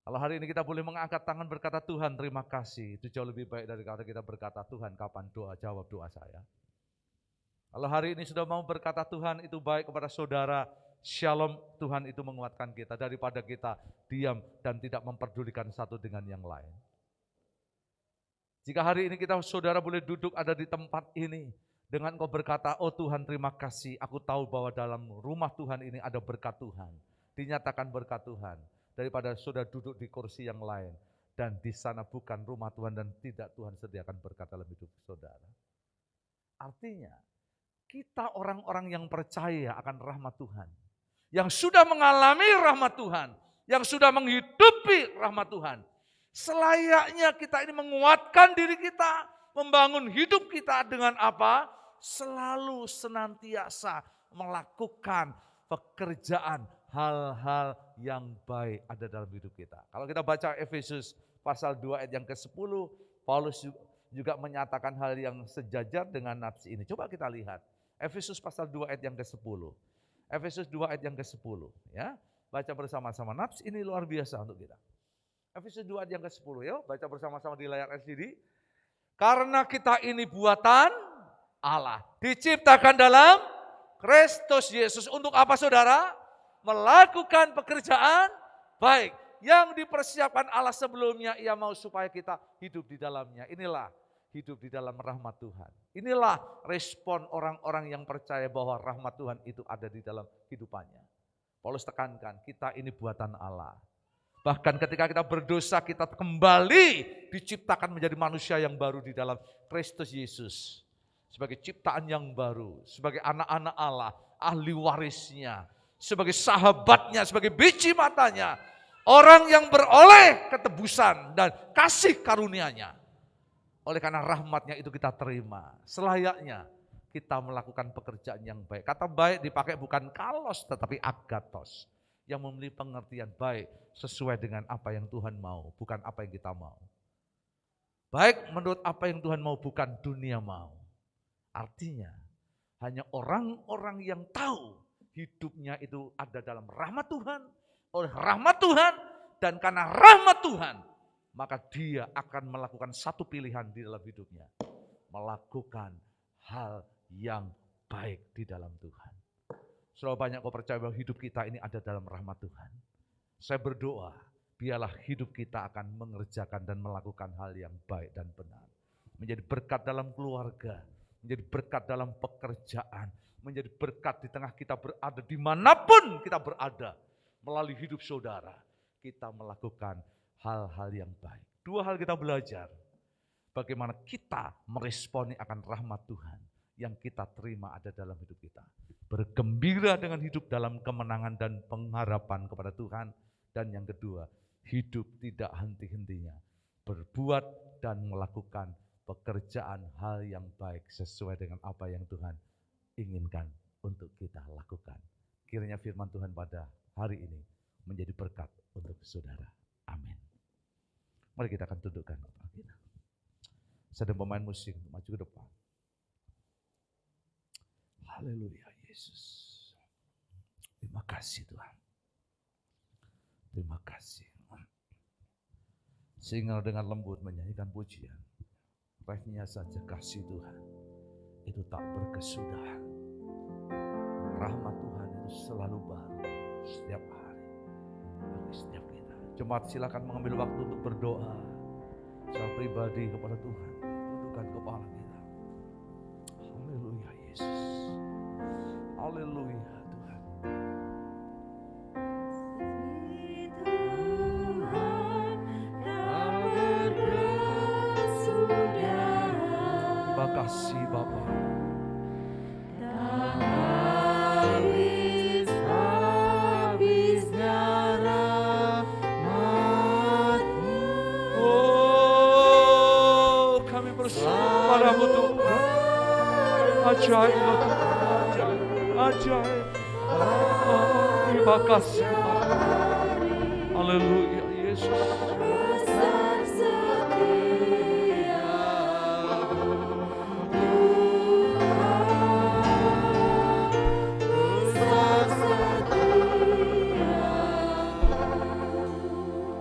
Kalau hari ini kita boleh mengangkat tangan berkata Tuhan terima kasih, itu jauh lebih baik daripada kita berkata Tuhan kapan jawab doa saya. Kalau hari ini sudah mau berkata Tuhan itu baik kepada saudara, shalom, Tuhan itu menguatkan kita daripada kita diam dan tidak memperdulikan satu dengan yang lain. Jika hari ini kita saudara boleh duduk ada di tempat ini, dengan kau berkata, oh Tuhan terima kasih, aku tahu bahwa dalam rumah Tuhan ini ada berkat Tuhan, dinyatakan berkat Tuhan. daripada saudara duduk di kursi yang lain. Dan di sana bukan rumah Tuhan dan tidak Tuhan sediakan berkat dalam hidup saudara. Artinya, kita orang-orang yang percaya akan rahmat Tuhan, yang sudah mengalami rahmat Tuhan, yang sudah menghidupi rahmat Tuhan, selayaknya kita ini menguatkan diri kita, membangun hidup kita dengan apa? Selalu senantiasa melakukan pekerjaan hal-hal yang baik ada dalam hidup kita. Kalau kita baca Efesus pasal 2 ayat yang ke-10, Paulus juga menyatakan hal yang sejajar dengan nats ini. Coba kita lihat. Efesus pasal 2 ayat yang ke-10. Efesus 2 ayat yang ke-10. Ya, baca bersama-sama. Nats ini luar biasa untuk kita. Efesus 2 ayat yang ke-10 ya, baca bersama-sama di layar LCD. Karena kita ini buatan Allah. Diciptakan dalam Kristus Yesus. Untuk apa saudara? Melakukan pekerjaan baik. Yang dipersiapkan Allah sebelumnya, Ia mau supaya kita hidup di dalamnya. Inilah hidup di dalam rahmat Tuhan. Inilah respon orang-orang yang percaya bahwa rahmat Tuhan itu ada di dalam kehidupannya. Paulus tekankan, kita ini buatan Allah. Bahkan ketika kita berdosa, kita kembali diciptakan menjadi manusia yang baru di dalam Kristus Yesus. Sebagai ciptaan yang baru, sebagai anak-anak Allah, ahli warisnya, sebagai sahabatnya, sebagai biji matanya. Orang yang beroleh ketebusan dan kasih karunia-Nya. Oleh karena rahmatnya itu kita terima. Selayaknya kita melakukan pekerjaan yang baik. Kata baik dipakai bukan kalos tetapi agatos. Yang memiliki pengertian baik sesuai dengan apa yang Tuhan mau. Bukan apa yang kita mau. Baik menurut apa yang Tuhan mau, bukan dunia mau. Artinya hanya orang-orang yang tahu hidupnya itu ada dalam rahmat Tuhan. Oleh rahmat Tuhan dan karena rahmat Tuhan. Maka dia akan melakukan satu pilihan di dalam hidupnya. Melakukan hal yang baik di dalam Tuhan. Selalu banyak kau percaya bahwa hidup kita ini ada dalam rahmat Tuhan. Saya berdoa, biarlah hidup kita akan mengerjakan dan melakukan hal yang baik dan benar. Menjadi berkat dalam keluarga, menjadi berkat dalam pekerjaan, menjadi berkat di tengah kita berada, dimanapun kita berada. Melalui hidup saudara, kita melakukan hal-hal yang baik. Dua hal kita belajar. Bagaimana kita meresponi akan rahmat Tuhan yang kita terima ada dalam hidup kita. Bergembira dengan hidup dalam kemenangan dan pengharapan kepada Tuhan. Dan yang kedua, hidup tidak henti-hentinya. Berbuat dan melakukan pekerjaan hal yang baik sesuai dengan apa yang Tuhan inginkan untuk kita lakukan. Kiranya firman Tuhan pada hari ini menjadi berkat untuk saudara. Amin. Mari kita akan tundukkan kepala kita. Sedang pemain musik maju ke depan. Haleluya Yesus. Terima kasih Tuhan. Terima kasih. Sehingga dengan lembut menyanyikan pujian. Baiknya saja kasih Tuhan itu tak berkesudahan. Rahmat Tuhan itu selalu baru setiap hari bagi setiap kita. Jemaat silakan mengambil waktu untuk berdoa secara pribadi kepada Tuhan. Tundukkan kepala kita. Haleluya Yesus. Haleluya Tuhan. Terima kasih Bapa. Oh, kami bersyukur padamu Tuhan. Ajaib Tuhan, ajaib. Oh, terima kasih Bapa. Haleluya Yesus.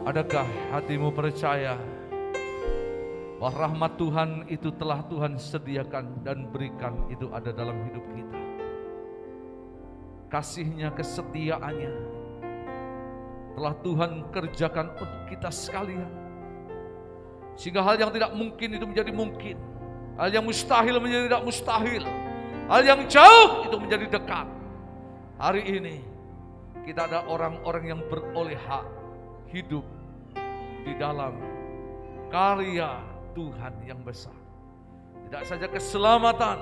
Adakah hatimu percaya bahwa rahmat Tuhan itu telah Tuhan sediakan dan berikan itu ada dalam hidup kita. Kasih-Nya, kesetiaannya telah Tuhan kerjakan untuk kita sekalian. Sehingga hal yang tidak mungkin itu menjadi mungkin. Hal yang mustahil menjadi tidak mustahil. Hal yang jauh itu menjadi dekat. Hari ini kita ada orang-orang yang beroleh hak hidup di dalam karya Tuhan yang besar. Tidak saja keselamatan,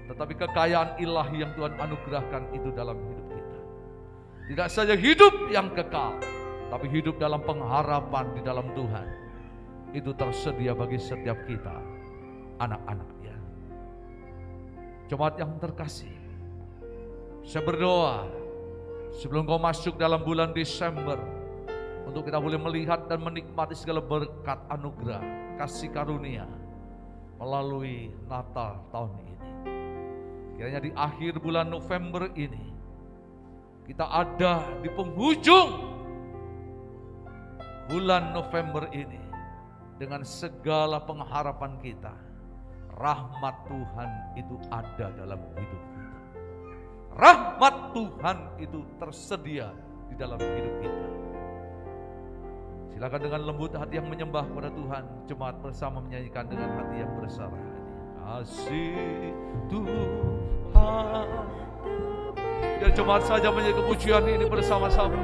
tetapi kekayaan ilahi yang Tuhan anugerahkan itu dalam hidup kita. Tidak saja hidup yang kekal, tapi hidup dalam pengharapan di dalam Tuhan. Itu tersedia bagi setiap kita, anak-anaknya. Jemaat yang terkasih, saya berdoa sebelum kau masuk dalam bulan Desember, untuk kita boleh melihat dan menikmati segala berkat anugerah, kasih karunia melalui Natal tahun ini. Kiranya di akhir bulan November ini, kita ada di penghujung bulan November ini dengan segala pengharapan kita. Rahmat Tuhan itu ada dalam hidup kita. Rahmat Tuhan itu tersedia di dalam hidup kita. Silakan dengan lembut hati yang menyembah kepada Tuhan, jemaat bersama menyanyikan dengan hati yang berserah. Kasih Tuhan. Dan jemaat saja menyanyi kepujian ini bersama-sama.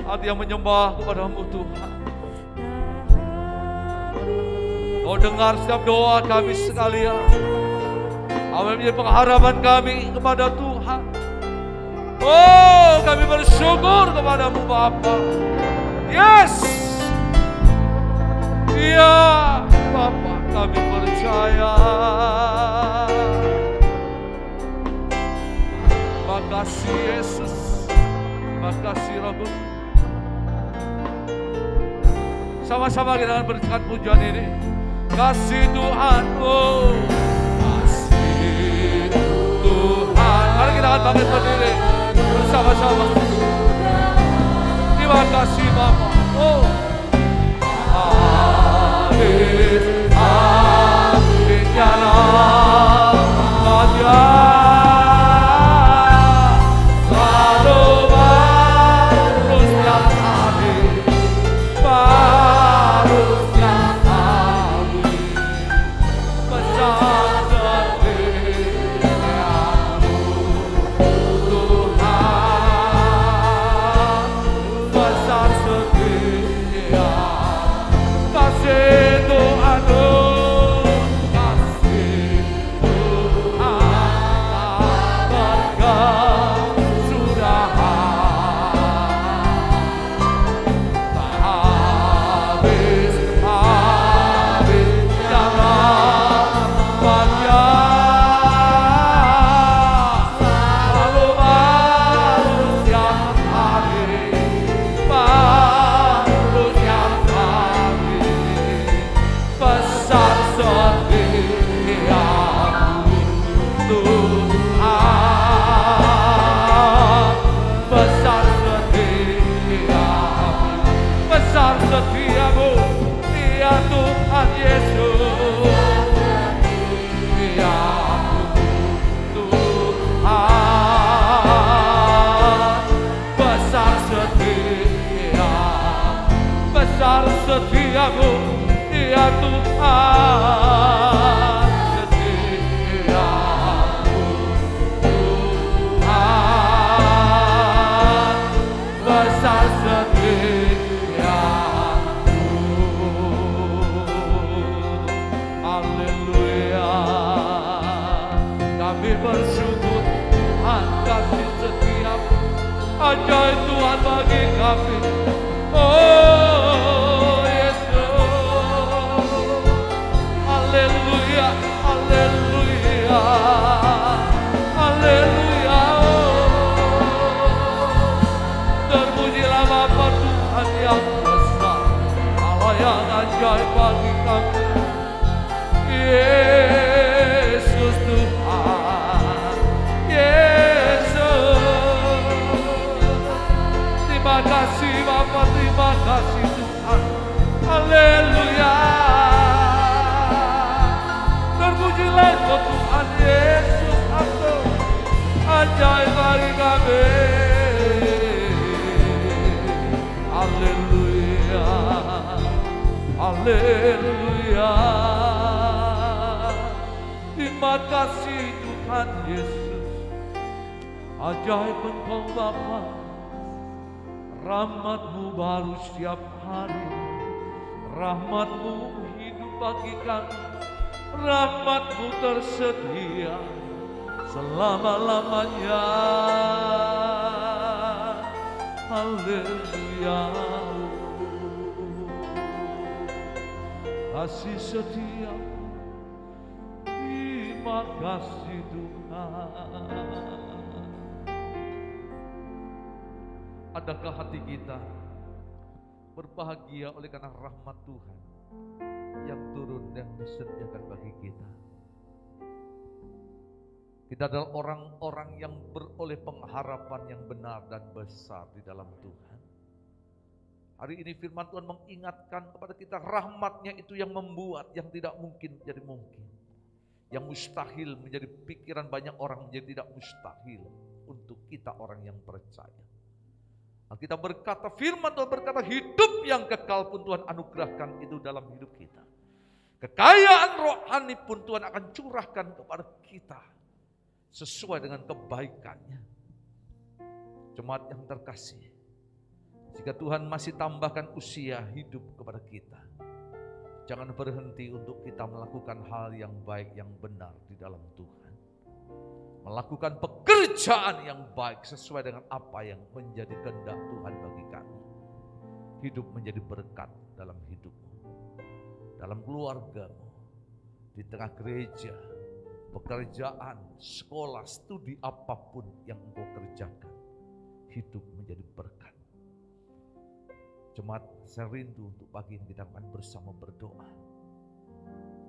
Hati yang menyembah kepada-Mu Tuhan. Kau dengar setiap doa kami sekalian. Kami menjadi pengharapan kami kepada Tuhan. Oh, kami bersyukur kepada-Mu Bapa. Yes. Iya, Bapa, kami percaya. Makasih Yesus. Makasih Rabbul. Sama-sama kita akan berikan pujian ini. Kasih Tuhan, oh kasih Tuhan. Mari kita akan bangkit berdiri bersama-sama. Terima kasih Bapa. Oh, amin, amin, ya Allah. Setiamu, ya Tuhan, setiamu, Tuhan, besar setiamu. Haleluya, kami bersyukur Tuhan kasih setiamu, ajaib Tuhan bagi kami. Oh Yesus, haleluya, haleluya, haleluya. Terpujilah Bapa Tuhan yang besar, Allah yang ajaib bagi kami. Yesus Tuhan, Yesus. Terima kasih Bapa, terima kasih Tuhan. Haleluya. Terpujilah Tuhan Yesus, aku ajaib bagi kami. Haleluya, haleluya. Terima kasih Tuhan Yesus, ajaib Engkau Bapa. Rahmat-Mu baru setiap hari, rahmat-Mu hidup bagi kami, rahmat-Mu tersedia selama-lamanya. Haleluya. Kasih setia, terima kasih Tuhan. Adakah hati kita berbahagia oleh karena rahmat Tuhan yang turun dan disediakan bagi kita? Kita adalah orang-orang yang beroleh pengharapan yang benar dan besar di dalam Tuhan. Hari ini firman Tuhan mengingatkan kepada kita, rahmat-Nya itu yang membuat yang tidak mungkin menjadi mungkin. Yang mustahil menjadi pikiran banyak orang menjadi tidak mustahil untuk kita orang yang percaya. Kita berkata, firman Tuhan berkata, hidup yang kekal pun Tuhan anugerahkan itu dalam hidup kita. Kekayaan rohani pun Tuhan akan curahkan kepada kita sesuai dengan kebaikannya. Jemaat yang terkasih, jika Tuhan masih tambahkan usia hidup kepada kita, jangan berhenti untuk kita melakukan hal yang baik, yang benar di dalam Tuhan. Melakukan pekerjaan yang baik sesuai dengan apa yang menjadi kehendak Tuhan bagi kami. Hidup menjadi berkat dalam hidupmu, dalam keluargamu, di tengah gereja, pekerjaan, sekolah, studi apapun yang engkau kerjakan. Hidup menjadi berkat. Jemaat, saya rindu untuk pagi ini kita akan bersama berdoa.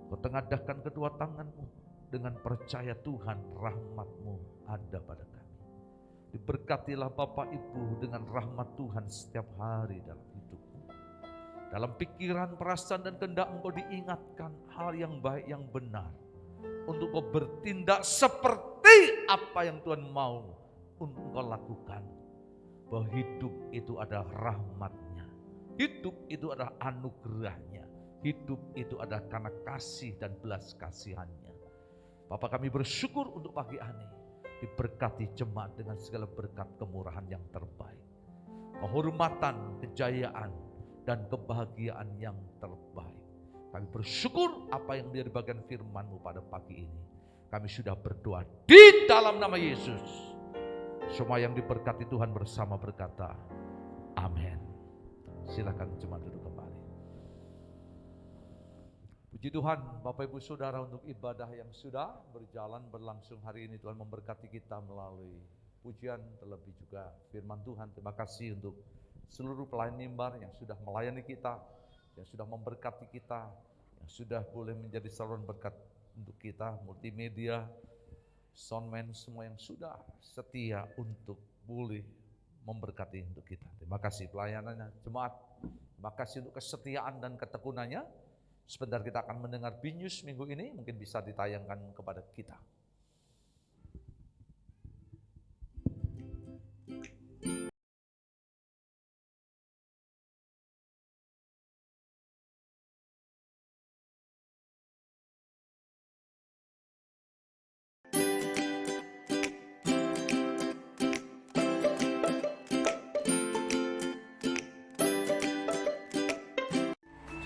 Kau tengadahkan kedua tanganmu dengan percaya Tuhan, rahmat-Mu ada pada kami. Diberkatilah Bapak Ibu dengan rahmat Tuhan setiap hari dalam hidupmu. Dalam pikiran, perasaan dan kehendak engkau diingatkan hal yang baik, yang benar. Untuk kau bertindak seperti apa yang Tuhan mau untuk kau lakukan. Bahwa hidup itu adalah rahmat-Nya. Hidup itu adalah anugerah-Nya. Hidup itu adalah karena kasih dan belas kasihan-Nya. Bapak, kami bersyukur untuk pagi ini diberkati jemaat dengan segala berkat kemurahan yang terbaik. Kehormatan, kejayaan, dan kebahagiaan yang terbaik. Kami bersyukur apa yang menjadi bagian firman-Mu pada pagi ini. Kami sudah berdoa di dalam nama Yesus. Semua yang diberkati Tuhan bersama berkata, amin. Silakan jemaat duduk kembali. Puji Tuhan, Bapak Ibu Saudara, untuk ibadah yang sudah berjalan berlangsung hari ini. Tuhan memberkati kita melalui pujian, terlebih juga firman Tuhan. Terima kasih untuk seluruh pelayan mimbar yang sudah melayani kita, yang sudah memberkati kita, yang sudah boleh menjadi saluran berkat untuk kita, multimedia, soundman, semua yang sudah setia untuk boleh memberkati untuk kita. Terima kasih pelayanannya, jemaat. Terima kasih untuk kesetiaan dan ketekunannya. Sebentar kita akan mendengar Binus minggu ini, mungkin bisa ditayangkan kepada kita.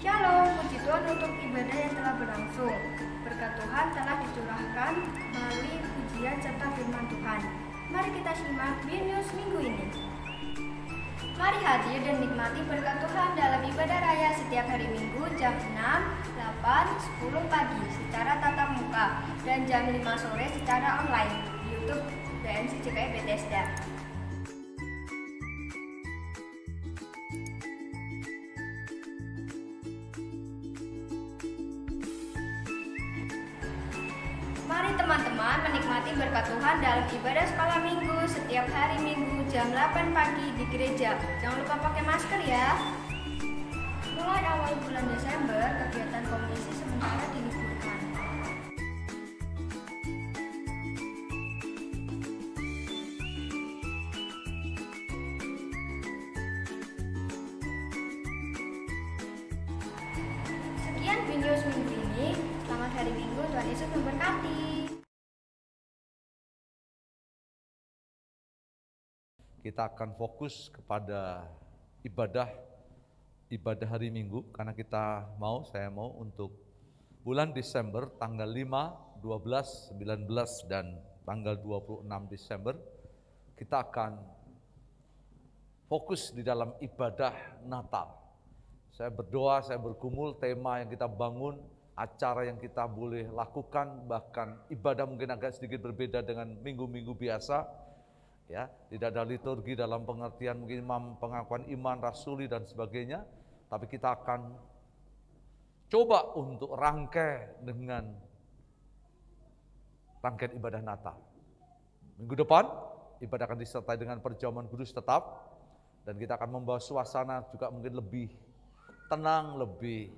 Shalom, puji Tuhan untuk ibadah yang telah berlangsung. Berkat Tuhan telah dicurahkan melalui pujian serta firman Tuhan. Mari kita simak Binus minggu ini. Mari hadir dan nikmati berkat Tuhan dalam ibadah raya setiap hari Minggu jam 6, 8, 10 pagi secara tatap muka dan jam 5 sore secara online di YouTube BMC CKI Bethesda. Mari teman-teman menikmati berkat Tuhan dalam ibadah sekolah minggu setiap hari Minggu jam 8 pagi di gereja. Jangan lupa pakai masker ya. Mulai awal bulan Desember, kegiatan komisi sementara diliburkan. Sekian video minggu ini. Selamat hari Minggu, Tuhan Yesus memberkati. Kita akan fokus kepada ibadah hari Minggu, karena saya mau untuk bulan Desember tanggal 5, 12, 19 dan tanggal 26 Desember kita akan fokus di dalam ibadah Natal. Saya berdoa, saya bergumul, tema yang kita bangun, acara yang kita boleh lakukan, bahkan ibadah mungkin agak sedikit berbeda dengan minggu-minggu biasa. Ya, tidak ada liturgi dalam pengertian mungkin pengakuan iman, rasuli dan sebagainya, tapi kita akan coba untuk rangkai dengan rangkaian ibadah Natal. Minggu depan ibadah akan disertai dengan perjamuan kudus tetap, dan kita akan membawa suasana juga mungkin lebih tenang, lebih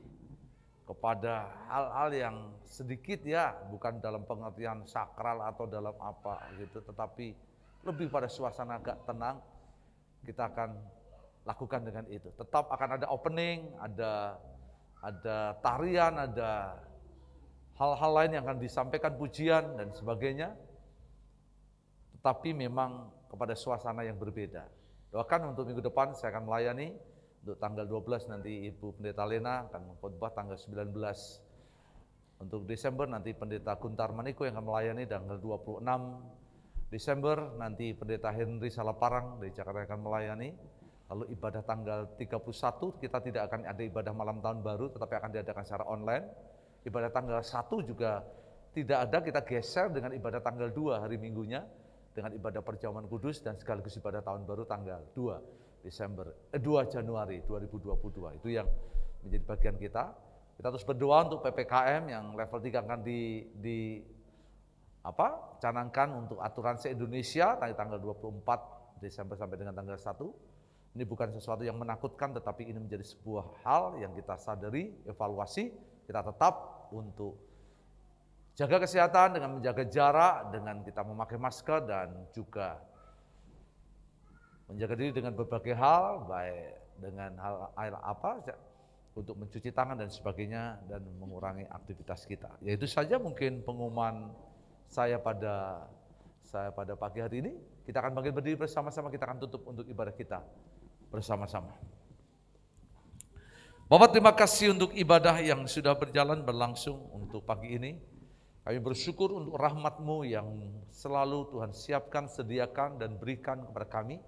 kepada hal-hal yang sedikit ya, bukan dalam pengertian sakral atau dalam apa gitu, tetapi lebih pada suasana agak tenang. Kita akan lakukan dengan itu. Tetap akan ada opening, ada tarian, ada hal-hal lain yang akan disampaikan, pujian dan sebagainya. Tetapi memang kepada suasana yang berbeda. Doakan untuk minggu depan saya akan melayani. Untuk tanggal 12 nanti Ibu Pendeta Lena akan mengkhotbah, tanggal 19. Untuk Desember nanti Pendeta Guntar Maniko yang akan melayani, tanggal 26 Desember nanti Pendeta Henry Salaparang dari Jakarta akan melayani. Lalu ibadah tanggal 31 kita tidak akan ada ibadah malam tahun baru, tetapi akan diadakan secara online. Ibadah tanggal 1 juga tidak ada, kita geser dengan ibadah tanggal 2 hari Minggunya, dengan ibadah perjamuan kudus dan sekaligus ibadah tahun baru tanggal 2 Januari 2022. Itu yang menjadi bagian kita. Kita terus berdoa untuk PPKM yang level 3 akan canangkan untuk aturan se-Indonesia dari tanggal 24 Desember sampai dengan tanggal 1. Ini bukan sesuatu yang menakutkan, tetapi ini menjadi sebuah hal yang kita sadari, evaluasi, kita tetap untuk jaga kesehatan dengan menjaga jarak, dengan kita memakai masker dan juga menjaga diri dengan berbagai hal, baik dengan untuk mencuci tangan dan sebagainya, dan mengurangi aktivitas kita. Ya itu saja mungkin pengumuman saya pada pagi hari ini. Kita akan bangkit berdiri bersama-sama, kita akan tutup untuk ibadah kita bersama-sama. Bapak, terima kasih untuk ibadah yang sudah berlangsung untuk pagi ini. Kami bersyukur untuk rahmat-Mu yang selalu Tuhan siapkan, sediakan dan berikan kepada kami,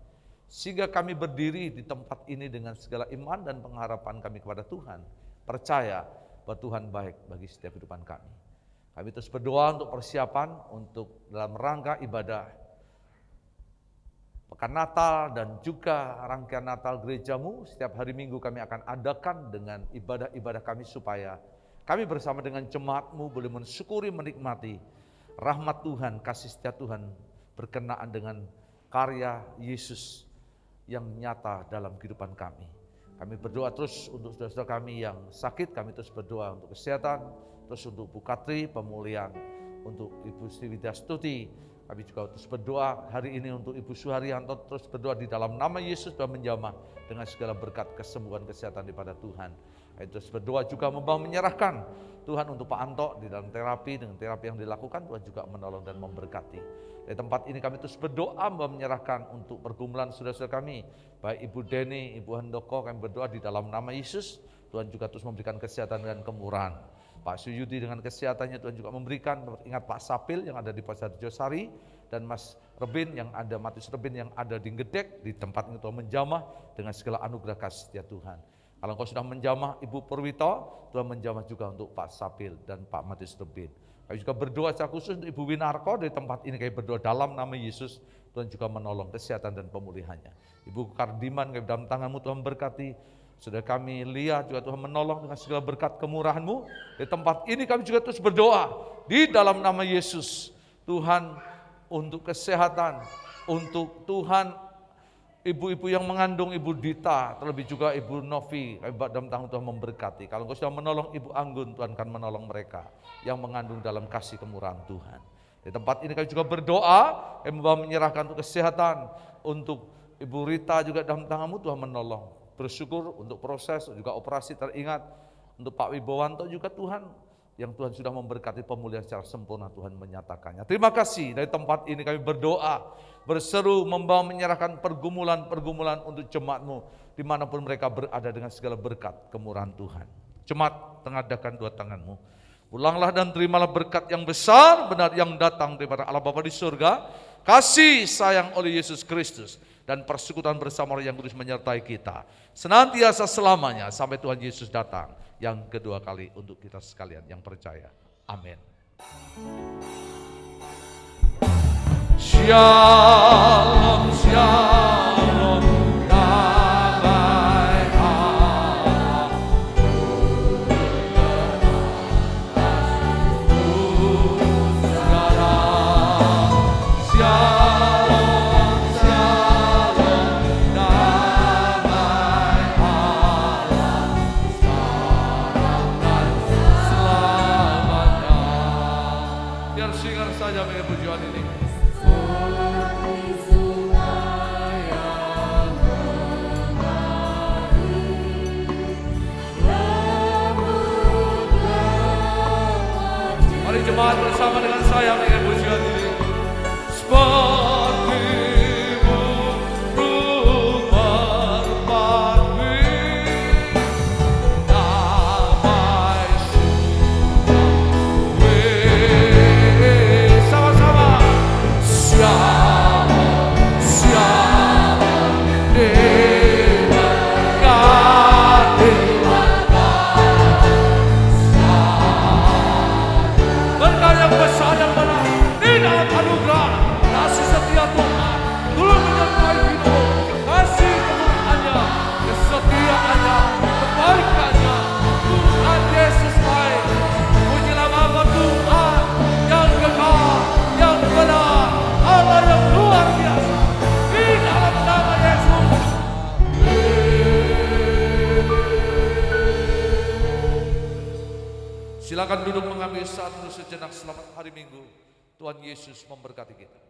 sehingga kami berdiri di tempat ini dengan segala iman dan pengharapan kami kepada Tuhan, percaya bahwa Tuhan baik bagi setiap kehidupan kami. Kami terus berdoa untuk persiapan untuk dalam rangka ibadah Pekan Natal dan juga rangkaian Natal gerejamu. Setiap hari Minggu kami akan adakan dengan ibadah-ibadah kami, supaya kami bersama dengan jemaat-Mu boleh mensyukuri, menikmati rahmat Tuhan, kasih setia Tuhan berkenaan dengan karya Yesus yang nyata dalam kehidupan kami. Kami berdoa terus untuk saudara-saudara kami yang sakit, kami terus berdoa untuk kesehatan, terus untuk Bu Katri pemulihan, untuk Ibu Sri Widyastuti. Kami juga terus berdoa hari ini untuk Ibu Suharyanto, terus berdoa di dalam nama Yesus dan menjamah dengan segala berkat kesembuhan kesehatan daripada Tuhan. Kami terus berdoa juga menyerahkan Tuhan untuk Pak Anto di dalam terapi, dengan terapi yang dilakukan Tuhan juga menolong dan memberkati. Di tempat ini kami terus berdoa menyerahkan untuk pergumulan saudara-saudara kami, baik Ibu Deni, Ibu Handoko. Kami berdoa di dalam nama Yesus, Tuhan juga terus memberikan kesehatan dan kemurahan. Pak Suyudi dengan kesehatannya Tuhan juga memberikan. Ingat Pak Sapil yang ada di Pasar Josari, dan Mas Rebin yang ada, Matius Rebin yang ada di Ngedek. Di tempat ini Tuhan menjamah dengan segala anugerah kasih setia Tuhan. Kalau engkau sudah menjamah Ibu Purwito, Tuhan menjamah juga untuk Pak Sapil dan Pak Matius Rebin. Kami juga berdoa secara khusus untuk Ibu Winarko. Di tempat ini kami berdoa dalam nama Yesus, Tuhan juga menolong kesehatan dan pemulihannya. Ibu Kardiman, kami dalam tangan-Mu Tuhan berkati. Saudara kami Lia juga Tuhan menolong dengan segala berkat kemurahan-Mu. Di tempat ini kami juga terus berdoa di dalam nama Yesus, Tuhan, untuk kesehatan, untuk Tuhan ibu-ibu yang mengandung, Ibu Dita, terlebih juga Ibu Novi, kami dalam tangan Tuhan memberkati. Kalau Engkau sudah menolong Ibu Anggun, Tuhan akan menolong mereka yang mengandung dalam kasih kemurahan Tuhan. Di tempat ini kami juga berdoa, kami menyerahkan untuk kesehatan, untuk Ibu Rita juga dalam tangan-Mu Tuhan menolong. Bersyukur untuk proses juga operasi teringat untuk Pak Wibowanto juga Tuhan yang Tuhan sudah memberkati pemulihan secara sempurna, Tuhan menyatakannya. Terima kasih, dari tempat ini kami berdoa, berseru, membawa menyerahkan pergumulan-pergumulan untuk jemaat-Mu, dimanapun mereka berada dengan segala berkat kemurahan Tuhan. Jemaat, tengadakan dua tangan-Mu. Pulanglah dan terimalah berkat yang besar, benar yang datang daripada Allah Bapa di surga, kasih sayang oleh Yesus Kristus, dan persekutuan bersama Roh yang kudus menyertai kita senantiasa selamanya sampai Tuhan Yesus datang yang kedua kali untuk kita sekalian yang percaya. Amin. Shalom, shalom, damai Allah, shalom, shalom, damai Allah, selamanya. Biar singkat saja mengenai pujian ini. Mari jemaat bersama dengan saya mengenai pujian ini. Sepertimu rumah merpati, damai surgawi. Sama-sama. Shalom, shalom, diberkati. Berkat yang besar dan benar di dalam anugerah kasih setia Tuhan turut menyertai hidupmu. Kasih kemurahannya, kesetiaannya, kebaikannya, Tuhan Yesus baik. Pujilah nama Tuhan yang kekal, yang benar, Allah yang luar biasa. Di dalam nama Yesus. Silakan duduk mengambil satu sejenak. Selamat hari Minggu. Tuhan Yesus memberkati kita.